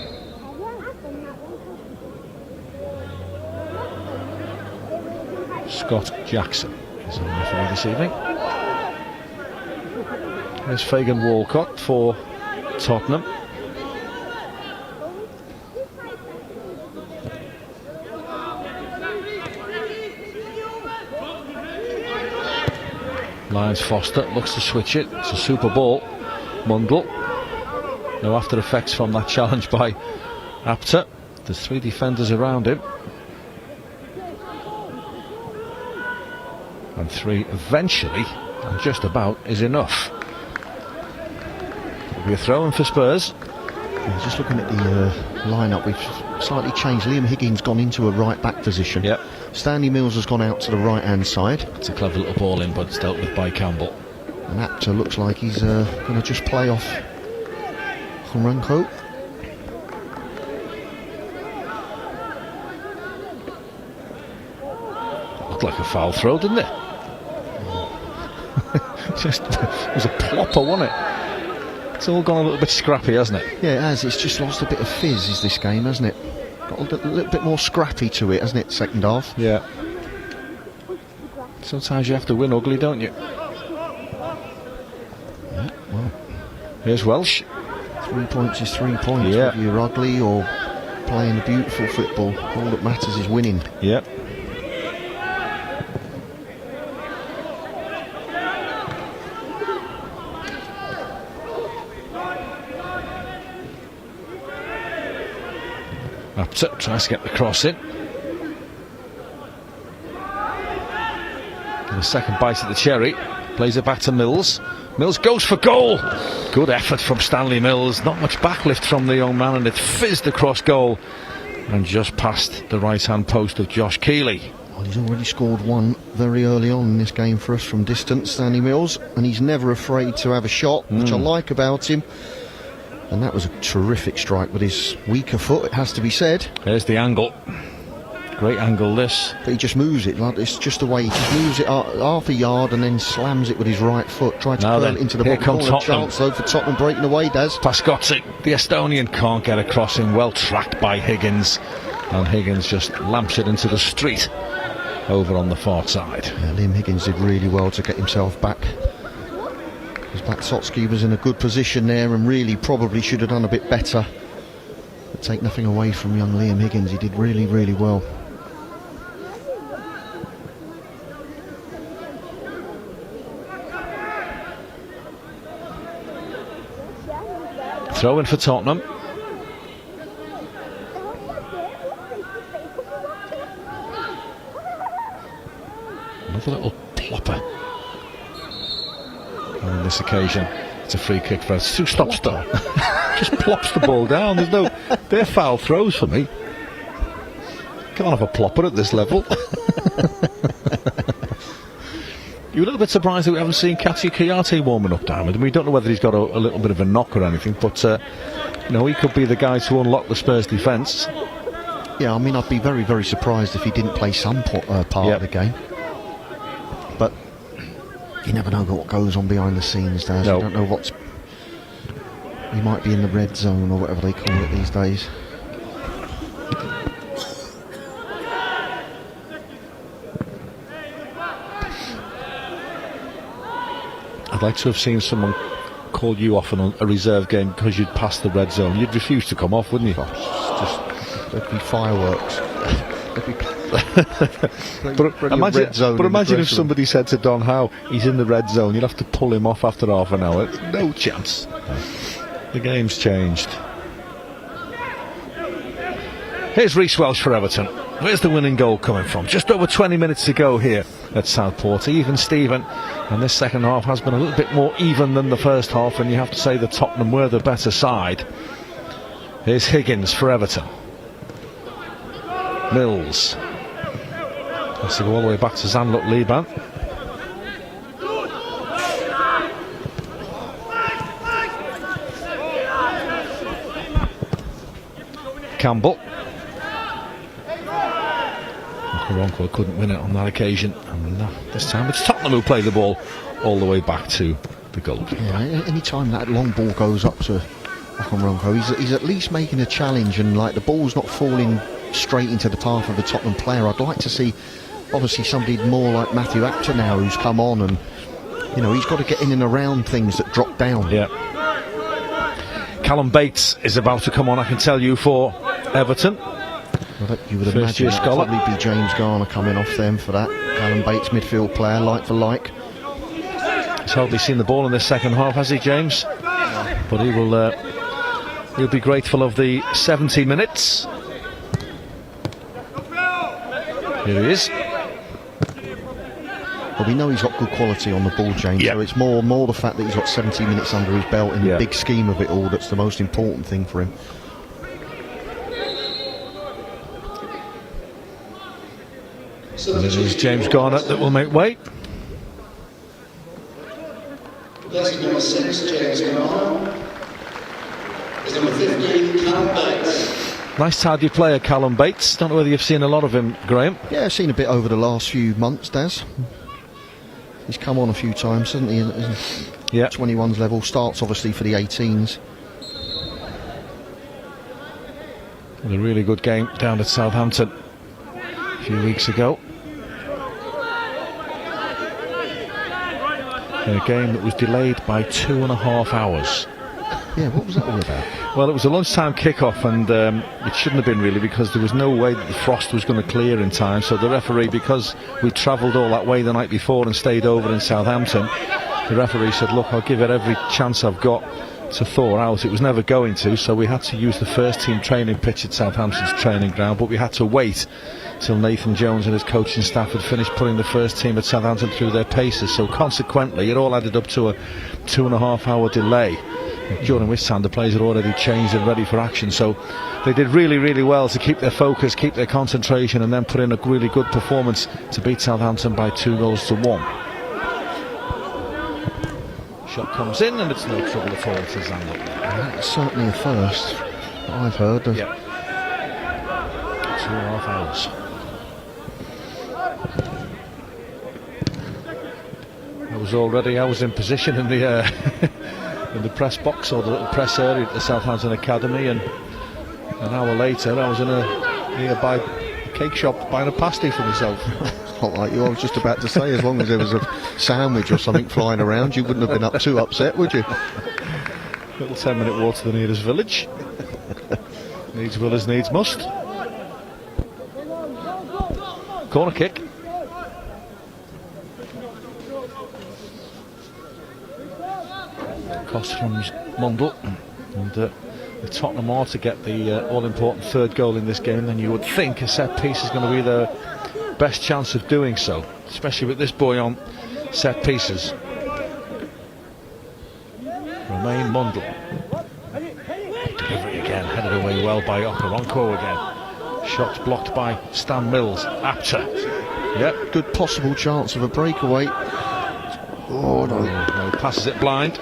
Scott Jackson is our referee this evening. There's Fagan Walcott for Tottenham. Lyons Foster looks to switch it. It's a super ball. Mundle. No after effects from that challenge by Apter. There's 3 defenders around him. And 3 eventually, and just about, is enough. It'll be a throw in for Spurs. Yeah, just looking at the lineup, we've slightly changed. Liam Higgins gone into a right back position. Yep. Stanley Mills has gone out to the right hand side. It's a clever little ball in, but it's dealt with by Campbell. And Apter looks like he's going to just play off Horanko. Looked like a foul throw, didn't it? Just, it was a plopper, wasn't it? It's all gone a little bit scrappy, hasn't it? Yeah, it has. It's just lost a bit of fizz, is this game, hasn't it? Got a little bit more scrappy to it, hasn't it, second half? Yeah. Sometimes you have to win ugly, don't you? Yeah, well. Here's Welsh. 3 points is 3 points. Yeah. Whether you're ugly or playing a beautiful football, all that matters is winning. Yep. Apter tries to get the cross in. And a second bite at the cherry. Plays it back to Mills. Mills goes for goal. Good effort from Stanley Mills. Not much backlift from the young man, and it fizzed across goal and just past the right hand post of Josh Keeley. Well, he's already scored one very early on in this game for us from distance, Stanley Mills, and he's never afraid to have a shot, which I like about him. And that was a terrific strike with his weaker foot, it has to be said. There's the angle. Great angle this. But he just moves it, like it's just the way he just moves it half a yard and then slams it with his right foot. Tried to curl it into the bottom corner. Chance though for Tottenham breaking away, Daz. Pascotti, the Estonian, can't get a crossing. Well tracked by Higgins. And Higgins just lamps it into the street over on the far side. Yeah, Liam Higgins did really well to get himself back. Because Batsotski was in a good position there and really probably should have done a bit better. But take nothing away from young Liam Higgins, he did really, really well. Throw in for Tottenham. Another little plopper. And on this occasion, it's a free kick for us. Who stops that? Just plops the ball down. There's no. They're foul throws for me. Can't have a plopper at this level. You're a little bit surprised that we haven't seen Katsi Kayate warming up, Diamond. And we don't know whether he's got a little bit of a knock or anything, but you know, he could be the guy to unlock the Spurs defence. Yeah, I mean, I'd be very, very surprised if he didn't play some part of the game. But you never know what goes on behind the scenes, Daz. No. You don't know what's. He might be in the red zone or whatever they call it these days. I'd like to have seen someone called you off on a reserve game because you'd passed the red zone, you'd refuse to come off, wouldn't you? There'd be fireworks. But imagine if somebody said to Don Howe, he's in the red zone, you'd have to pull him off after half an hour. No chance. The game's changed. Here's Reece Welsh for Everton. Where's the winning goal coming from? Just over 20 minutes to go here at Southport. Even Steven. And this second half has been a little bit more even than the first half, and you have to say that Tottenham were the better side. Here's Higgins for Everton. Mills. Has to go all the way back to Zanluk Liban. Campbell. Ronco couldn't win it on that occasion, and this time it's Tottenham who play the ball all the way back to the goal. Yeah, any time that long ball goes up to Ronco, he's at least making a challenge, and like the ball's not falling straight into the path of the Tottenham player. I'd like to see, obviously, somebody more like Matthew Apter now, who's come on, and you know he's got to get in and around things that drop down. Yeah. Callum Bates is about to come on, I can tell you, for Everton. Well, you would imagine it'd probably be James Garner coming off them for that. Callum Bates, midfield player, like for like. He's hardly seen the ball in this second half, has he, James? But he will. He'll be grateful of the 70 minutes. Here he is. Well, we know he's got good quality on the ball, James. Yep. So it's more the fact that he's got 70 minutes under his belt in the big scheme of it all that's the most important thing for him. And it is James Garner that will make way. That's number 6, James Garner. Is number 15, Callum Bates. Nice tidy player, Callum Bates. Don't know whether you've seen a lot of him, Graham. Yeah, I've seen a bit over the last few months, Daz. He's come on a few times, hasn't he? Yeah. 21s level, starts obviously for the 18s. A really good game down at Southampton a few weeks ago. A game that was delayed by 2.5 hours. Yeah, what was that all about? Well, it was a lunchtime kick-off, and it shouldn't have been really, because there was no way that the frost was going to clear in time. So the referee, because we travelled all that way the night before and stayed over in Southampton, the referee said, look, I'll give it every chance I've got to thaw out. It was never going to, so we had to use the first team training pitch at Southampton's training ground, but we had to wait till Nathan Jones and his coaching staff had finished putting the first team at Southampton through their paces. So consequently it all added up to a 2.5 hour delay, during which time the players had already changed and ready for action. So they did really, really well to keep their focus, keep their concentration, and then put in a really good performance to beat Southampton by 2-1. Shot comes in, and it's no trouble at all to Zanluk. That's certainly a first I've heard. Yeah. 2.5 hours. I was in position in the in the press box, or the little press area at the Southampton Academy, and an hour later I was in a nearby cake shop buying a pasty for myself. Not like you, I was just about to say, as long as there was a sandwich or something flying around, you wouldn't have been too upset, would you? Little 10-minute walk to the nearest village. Needs will as needs must. Corner kick. Cost from Mundle, and the Tottenham are to get the all-important third goal in this game, then you would think a set piece is going to be their best chance of doing so, especially with this boy on set pieces. Romain Mundle. Delivery again, headed away well by Okoronkwo again. Shot blocked by Stan Mills. Apter. Yep. Good possible chance of a breakaway. Oh no. No, passes it blind.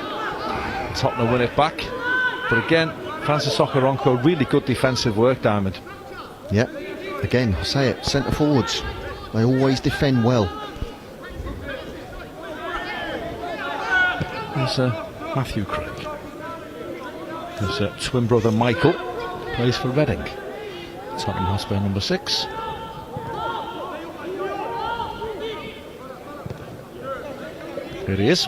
Tottenham win it back. But again, Francis Okoronkwo, really good defensive work, Diamond. Yep. Again, I say it, centre forwards, they always defend well. There's Matthew Craig. There's twin brother Michael, plays for Reading. Tottenham Hotspur number 6. Here he is.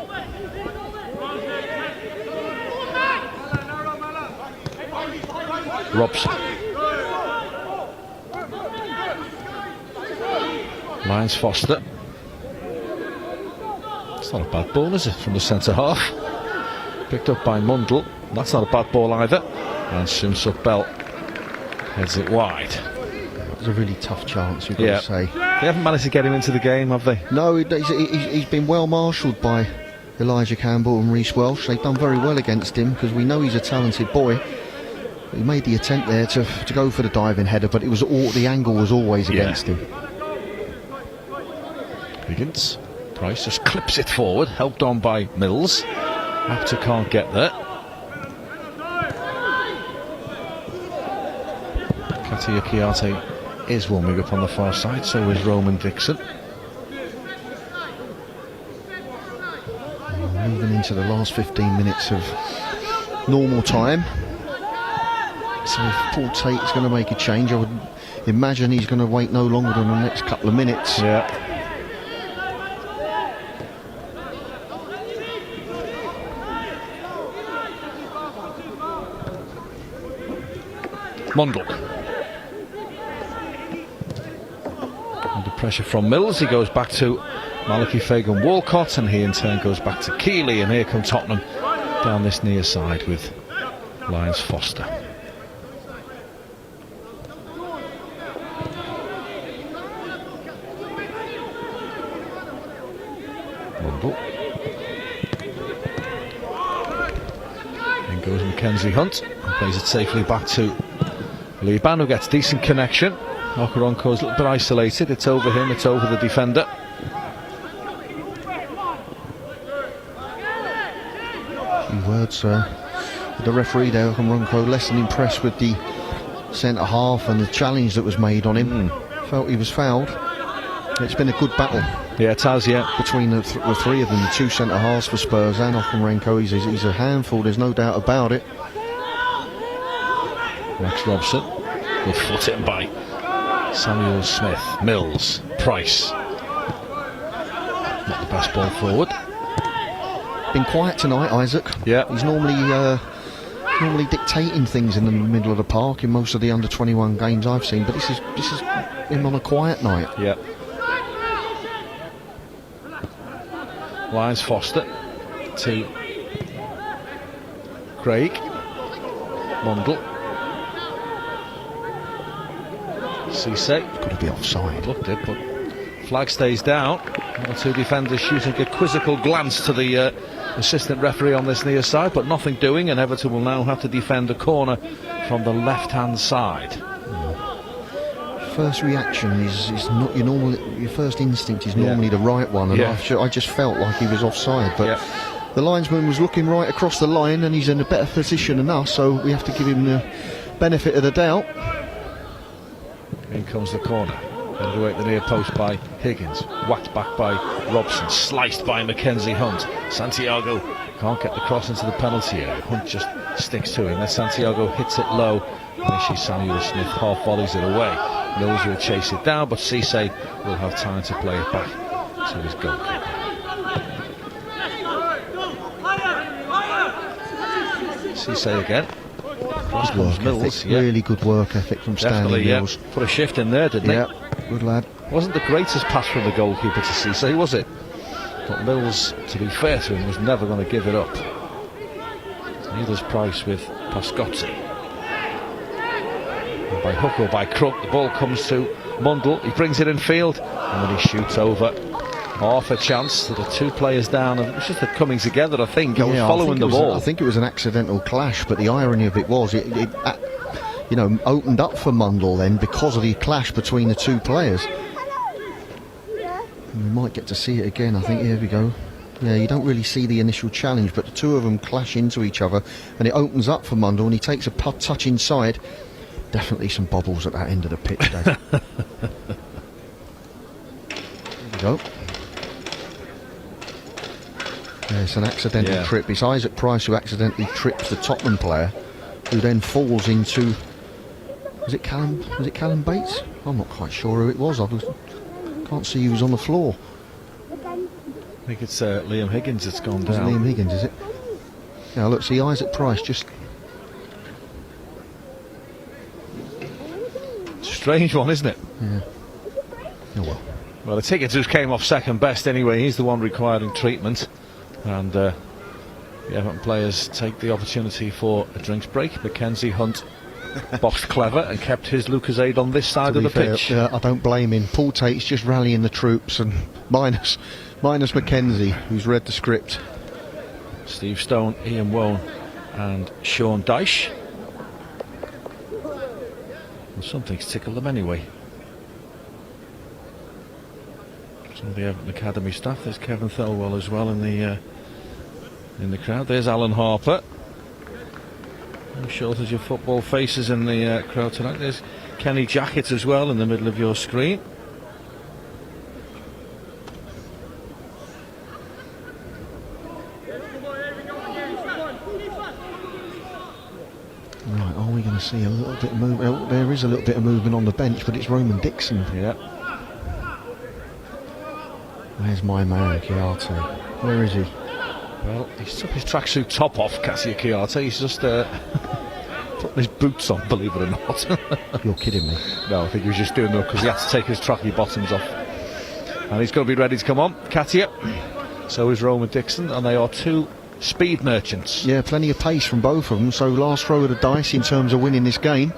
Robson. Lyons Foster. It's not a bad ball, is it, from the centre half? Picked up by Mundle. That's not a bad ball either. And Simsup Bell heads it wide. It was a really tough chance, you've got to say. They haven't managed to get him into the game, have they? No, he's been well marshalled by Elijah Campbell and Reece Welsh. They've done very well against him because we know he's a talented boy. He made the attempt there to go for the diving header, but it was the angle was always against him. Higgins. Price just clips it forward, helped on by Mills. Apter can't get there. Katia Kiate is warming up on the far side, so is Roman Dixon. Moving into the last 15 minutes of normal time. So if Paul Tate's going to make a change, I would imagine he's going to wait no longer than the next couple of minutes. Yeah. Mundle. Under pressure from Mills, he goes back to Malachi Fagan Walcott, and he in turn goes back to Keeley, and here come Tottenham down this near side with Lyons Foster. Mundle. In goes Mackenzie Hunt, and plays it safely back to Liban, who gets decent connection. Okoronkwo's a little bit isolated. It's over him, it's over the defender. A few words, the referee there, Okoronkwo, less than impressed with the centre half and the challenge that was made on him. Felt he was fouled. It's been a good battle. Yeah, it has, yeah. Between the three of them, the two centre halves for Spurs and Okoronkwo, he's a handful, there's no doubt about it. Max Robson, good foot in by Samuel Smith. Mills, Price. Not the best ball forward. Been quiet tonight, Isaac. Yeah. He's normally dictating things in the middle of the park in most of the under-21 games I've seen, but this is him on a quiet night. Yeah. Lyons Foster to Craig. Mundle. Cisse. Got to be offside. Looked it, but flag stays down. One or two defenders shooting a quizzical glance to the assistant referee on this near side, but nothing doing, and Everton will now have to defend a corner from the left-hand side. First reaction is not your first instinct is normally the right one, and I just felt like he was offside, but the linesman was looking right across the line, and he's in a better position than us, so we have to give him the benefit of the doubt. In comes the corner, headed away at the near post by Higgins, whacked back by Robson, sliced by Mackenzie Hunt. Santiago can't get the cross into the penalty area. Hunt just sticks to him. Then Santiago hits it low, and she Samuel Smith half volleys it away. Mills will chase it down, but Cisse will have time to play it back to his goalkeeper. Cisse again. Cross comes Mills. Really good work ethic from Stanley Mills. Put a shift in there, didn't he? Yeah, good lad. Wasn't the greatest pass from the goalkeeper to Cisse, was it? But Mills, to be fair to him, was never going to give it up. Neither's Price with Pascotti. And by hook or by crook, the ball comes to Mundle. He brings it in field, and then he shoots over. Half a chance. There are two players down, and it's just the coming together, I think. I was following the ball. I think it was an accidental clash, but the irony of it was it opened up for Mundle then because of the clash between the two players. And we might get to see it again, I think. Here we go. Yeah, you don't really see the initial challenge, but the two of them clash into each other, and it opens up for Mundle, and he takes a touch inside. Definitely some bobbles at that end of the pitch, Dave. There we go. Yeah, it's an accidental trip. It's Isaac Price who accidentally trips the Tottenham player, who then falls into. Was it Callum Bates? I'm not quite sure who it was. Can't see who was on the floor. I think it's Liam Higgins that's gone down. Liam Higgins, is it? Now look, see Isaac Price just strange one, isn't it? Yeah. Oh well. Well, the ticket just came off second best anyway. He's the one requiring treatment. And the Everton players take the opportunity for a drinks break. Mackenzie Hunt boxed clever and kept his Lucozade on this side of the pitch. I don't blame him. Paul Tate's just rallying the troops, and minus Mackenzie, who's read the script. Steve Stone, Ian Wone and Sean Dyche. Well, something's tickled them anyway. Some of the Everton Academy staff. There's Kevin Thelwell as well in the crowd. There's Alan Harper. No shortage of football faces in the crowd tonight. There's Kenny Jackett as well in the middle of your screen. Right, are we going to see a little bit of movement? Oh, there is a little bit of movement on the bench, but it's Roman Dixon. Yeah. Where's my man, Chiarte? Where is he? Well, he's took his tracksuit top off, Cassia Chiarte. He's just putting his boots on, believe it or not. You're kidding me. No, I think he was just doing that because he had to take his tracky bottoms off. And he's going to be ready to come on. Katia. So is Roman Dixon, and they are two speed merchants. Yeah, plenty of pace from both of them. So last throw of the dice in terms of winning this game.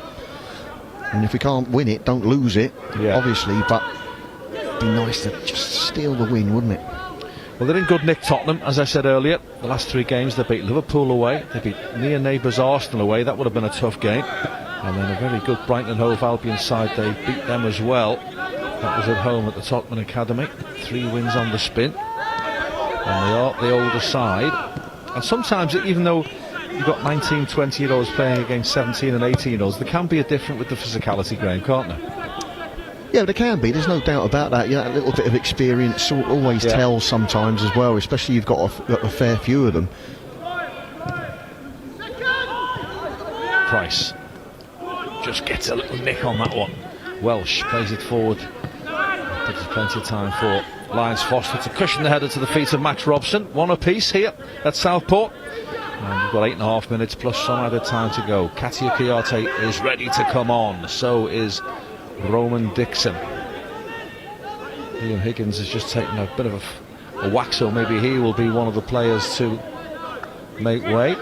And if we can't win it, don't lose it, obviously. But it'd be nice to just steal the win, wouldn't it? Well, they're in good nick, Tottenham, as I said earlier. The last three games, they beat Liverpool away, they beat near neighbours Arsenal away. That would have been a tough game. And then a very good Brighton and Hove Albion side, they beat them as well. That was at home at the Tottenham Academy. 3 wins on the spin. And they are the older side. And sometimes, even though you've got 19, 20-year-olds playing against 17 and 18-year-olds, there can be a difference with the physicality, Graham, can't there? Yeah, there can be. There's no doubt about that. Yeah, a little bit of experience always tells sometimes as well, especially you've got a fair few of them. Price just gets a little nick on that one. Welsh plays it forward. But there's plenty of time for Lyons Foster to cushion the header to the feet of Max Robson. One apiece here at Southport. And we've got 8.5 minutes plus some added time to go. Katia Chiarte is ready to come on. So is Roman Dixon. Ian Higgins has just taken a bit of a whack, so maybe he will be one of the players to make way.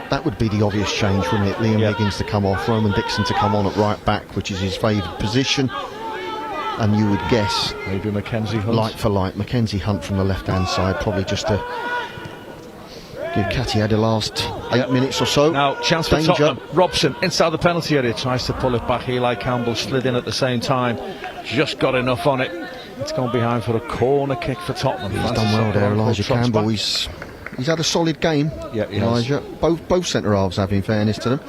That would be the obvious change, wouldn't it? Liam Higgins to come off, Roman Dixon to come on at right back, which is his favoured position. And you would guess maybe Mackenzie Hunt. Like for like, Mackenzie Hunt from the left-hand side, probably just to give Katia the last 8 minutes or so. Now, chance for Tottenham. Robson inside the penalty area, tries to pull it back. Eli Campbell slid in at the same time, just got enough on it. It's gone behind for a corner kick for Tottenham. He's done well there, Elijah Campbell. He's had a solid game. Yeah, Elijah. Both centre halves have, in fairness to them.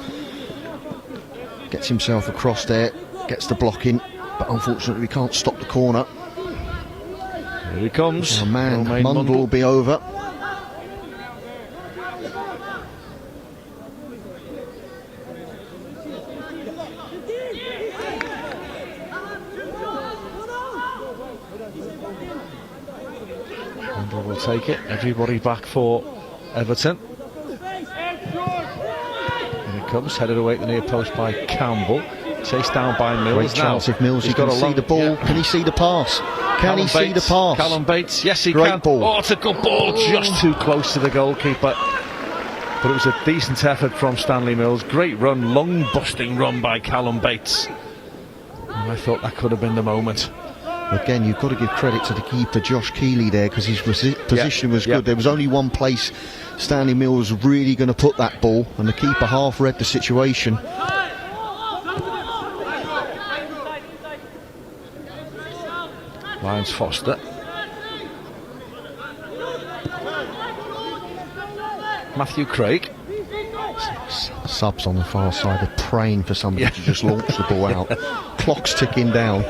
Gets himself across there, gets the block in, but unfortunately we can't stop the corner. Here he comes. Oh man, Mundle will be over. Will take it. Everybody back for Everton. And it comes, headed away at the near post by Campbell. Chased down by Mills. Great chance if Mills, you can see the ball. Can he see the pass? Can he see the pass? Callum Bates, yes he Great can. Ball. Oh, it's a good ball, just too close to the goalkeeper. But it was a decent effort from Stanley Mills. Great run, long busting run by Callum Bates. And I thought that could have been the moment. Again, you've got to give credit to the keeper, Josh Keeley, there, because his position was good. There was only one place Stanley Mills was really going to put that ball, and the keeper half read the situation. Lyons Foster. Matthew Craig. Subs on the far side are praying for somebody to just launch the ball out. Clock's ticking down.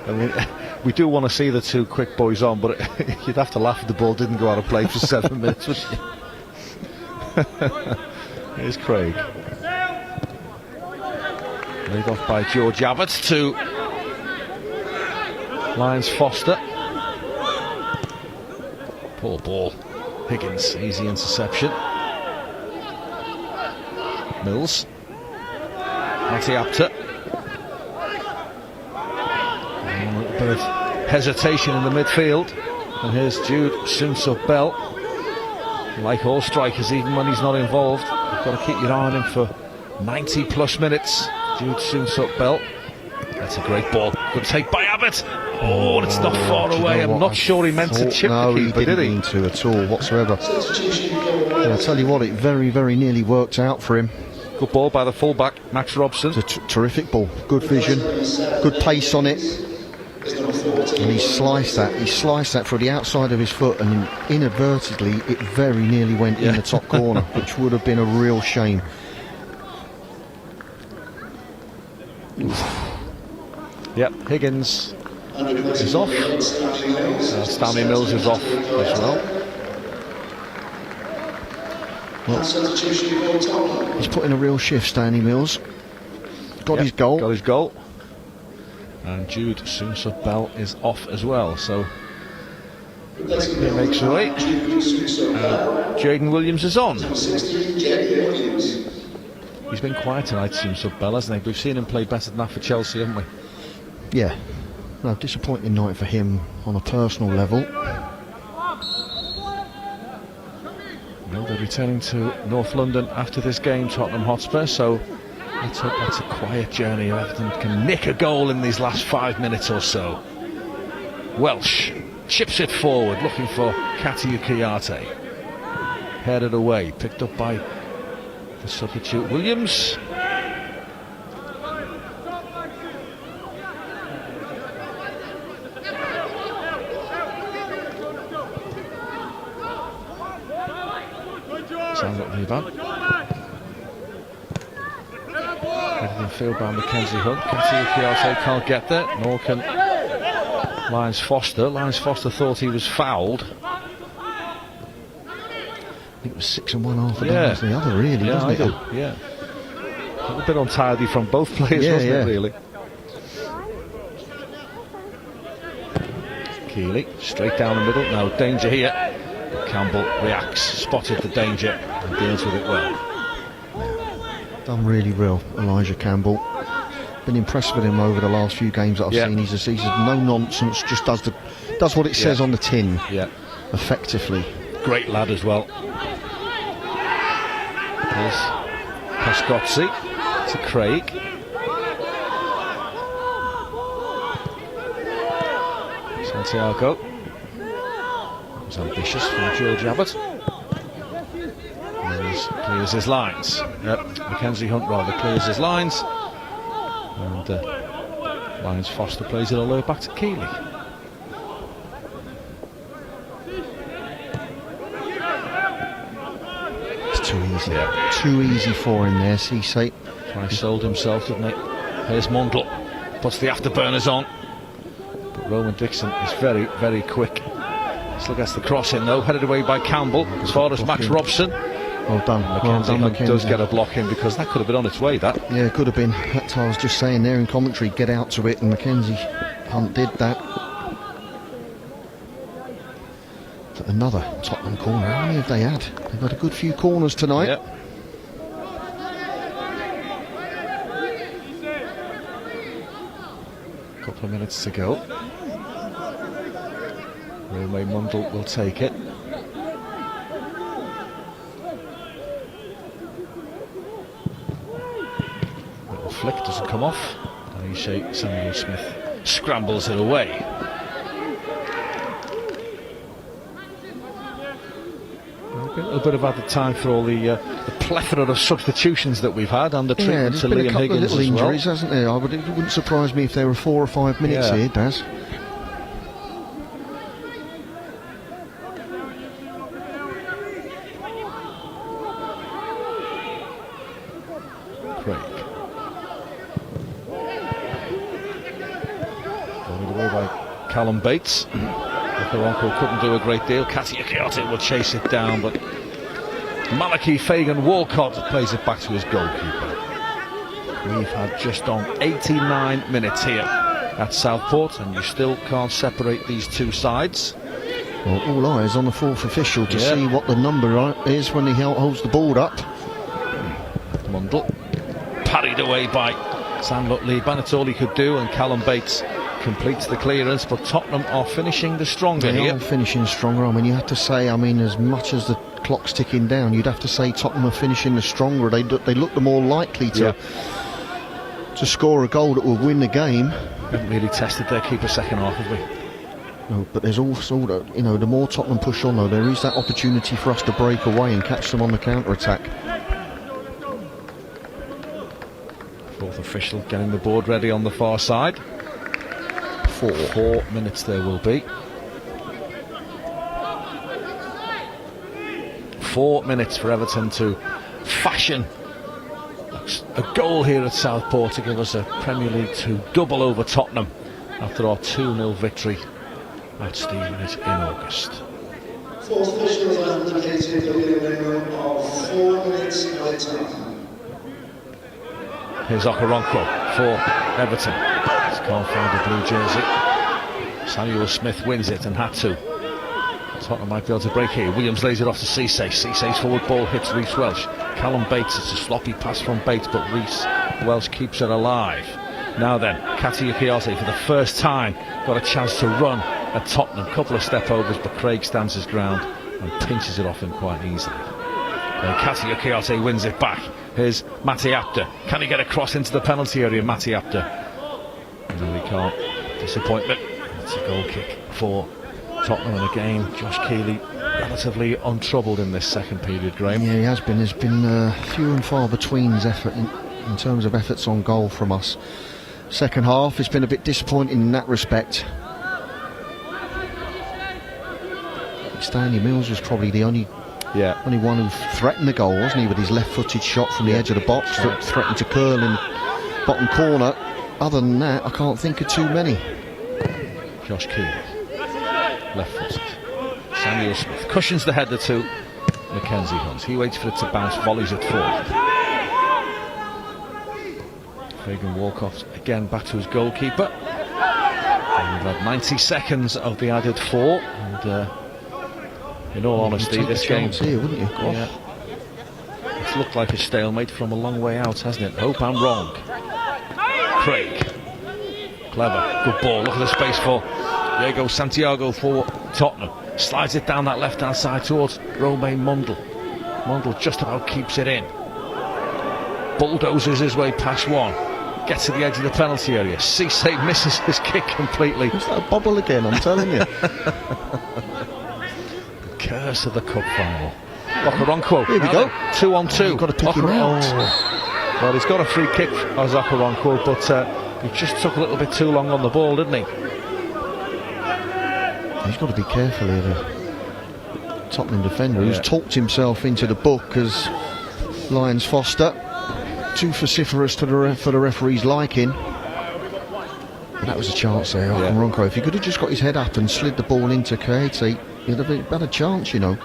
I mean, we do want to see the two quick boys on, but you'd have to laugh if the ball didn't go out of play for 7 minutes, wouldn't you? Here's Craig. Laid off by George Abbott to Lyons Foster. Poor ball. Higgins, easy interception. Mills. Santiapta. A little bit of hesitation in the midfield. And here's Jude Soonsup-Bell. Like all strikers, even when he's not involved, you've got to keep your eye on him for 90 plus minutes. Jude Soonsup-Bell. That's a great ball. Good take by Abbott. Oh, it's not far away. I'm not sure he meant to chip the keeper, did he? No, he didn't mean to at all whatsoever. And I tell you what, it very, very nearly worked out for him. Good ball by the fullback, Max Robson. It's a terrific ball. Good vision, good pace on it. And he sliced that for the outside of his foot, and inadvertently it very nearly went in the top corner, which would have been a real shame. Yep, Higgins is off. Stanley Mills is off as well. He's put in a real shift, Stanley Mills. Got his goal. Got his goal. And Jude Soonsup-Bell is off as well, so he makes way. Jaden Williams is on. He's been quiet tonight, Soonsup-Bell, hasn't he? We've seen him play better than that for Chelsea, haven't we? Yeah. No, disappointing night for him on a personal level. Well, they're returning to North London after this game, Tottenham Hotspur, so let's hope that's a quiet journey. Everton can nick a goal in these last 5 minutes or so. Welsh chips it forward, looking for Katia Kiyate. Headed away, picked up by the substitute Williams. Sounds like the about. Headed in field by Mackenzie Hunt. Katia Kiyate can't get there, nor can Lyons Foster. Lyons Foster thought he was fouled. I think it was 6 and 1 half a down the other, really, wasn't it? Yeah. A little bit untidy from both players, wasn't it, really? Keeley, straight down the middle. No danger here. Campbell reacts, spotted the danger, and deals with it well. Done really well, Elijah Campbell. Been impressed with him over the last few games that I've seen. He's no nonsense, just does what it says on the tin. Yeah. Effectively. Great lad as well. Here's Pascozzi to Craig. Santiago. That was ambitious from George Abbott. Clears his lines. Mackenzie Hunt rather clears his lines. And Lyons Foster plays it all the way back to Keeley. Too easy. Too easy for him there, Cisse. He sold himself, didn't he? Here's Mundle. Puts the afterburners on. But Roman Dixon is very, very quick. Still gets the cross in though. Headed away by Campbell. As far as Max Robson. Well done. Mackenzie does get a block in, because that could have been on its way, that. Yeah, it could have been. That's what I was just saying there in commentary. Get out to it, and Mackenzie Hunt did that. Another Tottenham corner. How many have they had? They've had a good few corners tonight. Yep. Couple of minutes to go. Railway Mundle will take it. Little flick doesn't come off. Aisha Samuel Smith scrambles it away. A little bit of added time for all the plethora of substitutions that we've had, and the treatment to Liam Higgins as well. Injuries, hasn't there? It wouldn't surprise me if there were 4 or 5 minutes here, Daz. Craig. Going away by Callum Bates. Karonko couldn't do a great deal. Katia Kiyate will chase it down, but Malachi Fagan Walcott plays it back to his goalkeeper. We've had just on 89 minutes here at Southport, and you still can't separate these two sides. Well, all eyes on the 4th official to see what the number is when he holds the ball up. Mundle parried away by Sam Lutley, that's all he could do, and Callum Bates completes the clearance, but Tottenham are finishing the stronger They here. are finishing stronger. I mean, you have to say, I mean, as much as the clock's ticking down, you'd have to say Tottenham are finishing the stronger. They look the more likely to score a goal that will win the game. Haven't really tested their keeper second half, have we? No, but there's also, you know, the more Tottenham push on, though, there is that opportunity for us to break away and catch them on the counter-attack. Fourth official getting the board ready on the far side. 4 minutes there will be. 4 minutes for Everton to fashion a goal here at Southport to give us a Premier League 2 double over Tottenham after our 2-0 victory at Stevenage in August. Fourth officials have indicated there will be a minimum of 4 minutes added time. Here's Okoronkwo for Everton. Just can't find a blue jersey. Samuel Smith wins it and had to. Tottenham might be able to break here. Williams lays it off to Cisse. Cisse's forward ball hits Reece Welsh. Callum Bates, it's a sloppy pass from Bates, but Reece Welsh keeps it alive. Now then, Kati Ukiase for the first time got a chance to run at Tottenham. Couple of step overs, but Craig stands his ground and pinches it off him quite easily. Then Kati Ukiase wins it back. Here's Mati Apter. Can he get across into the penalty area? Mati Apter. No, he can't. Disappointment. It's a goal kick for Tottenham, and again Josh Keeley relatively untroubled in this second period, Graham. Yeah, he has been. There's been few and far between in terms of efforts on goal from us. Second half, it's been a bit disappointing in that respect. Stanley Mills was probably the only one who threatened the goal, wasn't he, with his left-footed shot from the edge of the box that threatened to curl in bottom corner. Other than that, I can't think of too many. Josh Keeley, left-footed. Samuel Smith cushions the header to Mackenzie Hunt. He waits for it to bounce, volleys it forward. Fagan Walcott again back to his goalkeeper. And we've had 90 seconds of the added 4, and in all honesty, this game here, wouldn't you? it's looked like a stalemate from a long way out, hasn't it? Hope I'm wrong. Craig, clever, good ball. Look at the space for Diego Santiago for Tottenham. Slides it down that left-hand side towards Romain Mundle. Mundle just about keeps it in. Bulldozes his way past one. Gets to the edge of the penalty area. Cisse misses his kick completely. Is that a bobble again? I'm telling you. Curse of the cup final. Okoronkwo. Here we go. 2-on-2. You've got to pick him out. Well, he's got a free kick as Okoronkwo, but he just took a little bit too long on the ball, didn't he? He's got to be careful here, the Tottenham defender, who's talked himself into the book as Lyons Foster. Too vociferous for the referee's liking. But that was a chance there, Okoronkwo. If he could have just got his head up and slid the ball into Keita, he'd have had a chance, you know.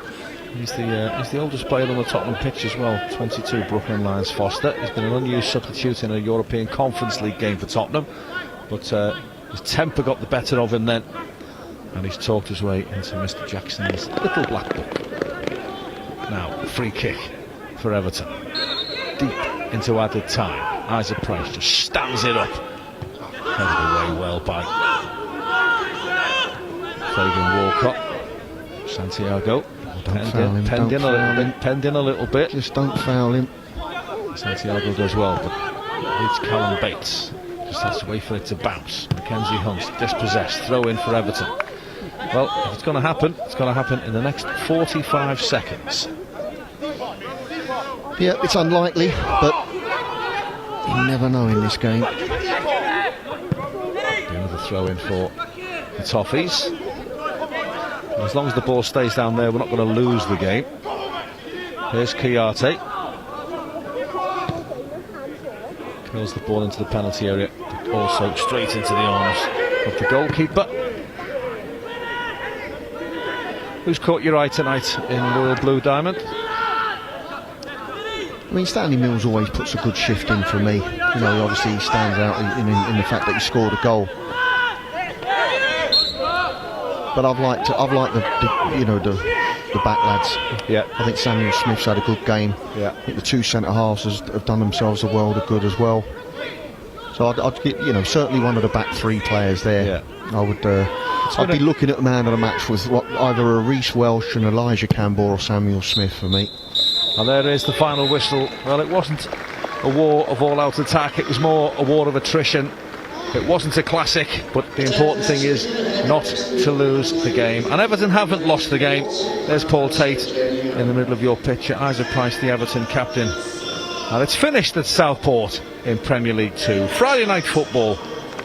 He's the oldest player on the Tottenham pitch as well. 22, Brooklyn Lyons Foster. He's been an unused substitute in a European Conference League game for Tottenham, but his temper got the better of him then, and he's talked his way into Mr. Jackson's little black book. Now, free kick for Everton. Deep into added time. Isaac Price just stands it up. Headed away well by Fagan Walcott. Santiago. Penned in a little bit. Just don't foul him. Santiago does well, but it's Callum Bates. Just has to wait for it to bounce. Mackenzie Hunt dispossessed. Throw in for Everton. Well, if it's going to happen, it's going to happen in the next 45 seconds. Yeah, it's unlikely, but you never know in this game. Another throw in for the Toffees. As long as the ball stays down there, we're not going to lose the game. Here's Kouyaté. Curls the ball into the penalty area, but also straight into the arms of the goalkeeper. Who's caught your eye tonight in Royal Blue Diamond? I mean, Stanley Mills always puts a good shift in for me. You know, obviously he stands out in the fact that he scored a goal. But I've liked the back lads. Yeah. I think Samuel Smith's had a good game. Yeah. I think the two centre halves have done themselves a world of good as well. So I'd get, certainly one of the back three players there. Yeah. I would. I'd be looking at the man of the match with either a Reece Welsh, an Elijah Campbell, or Samuel Smith for me. And there is the final whistle. Well, it wasn't a war of all-out attack. It was more a war of attrition. It wasn't a classic, but the important thing is not to lose the game. And Everton haven't lost the game. There's Paul Tate in the middle of your picture. Isaac Price, the Everton captain. And it's finished at Southport in Premier League 2. Friday night football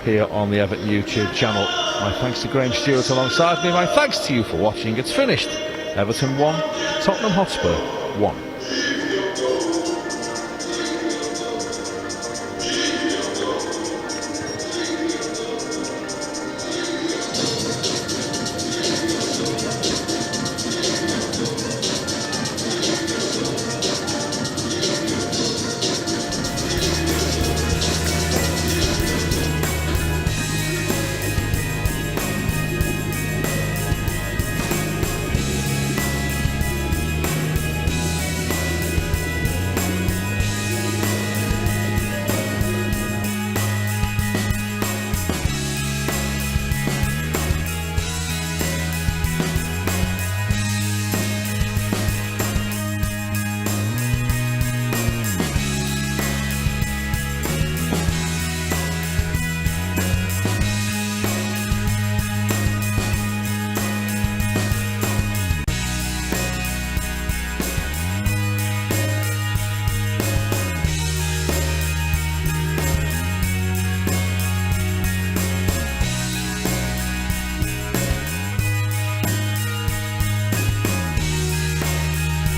here on the Everton YouTube channel. My thanks to Graham Stewart alongside me. My thanks to you for watching. It's finished. Everton 1, Tottenham Hotspur 1.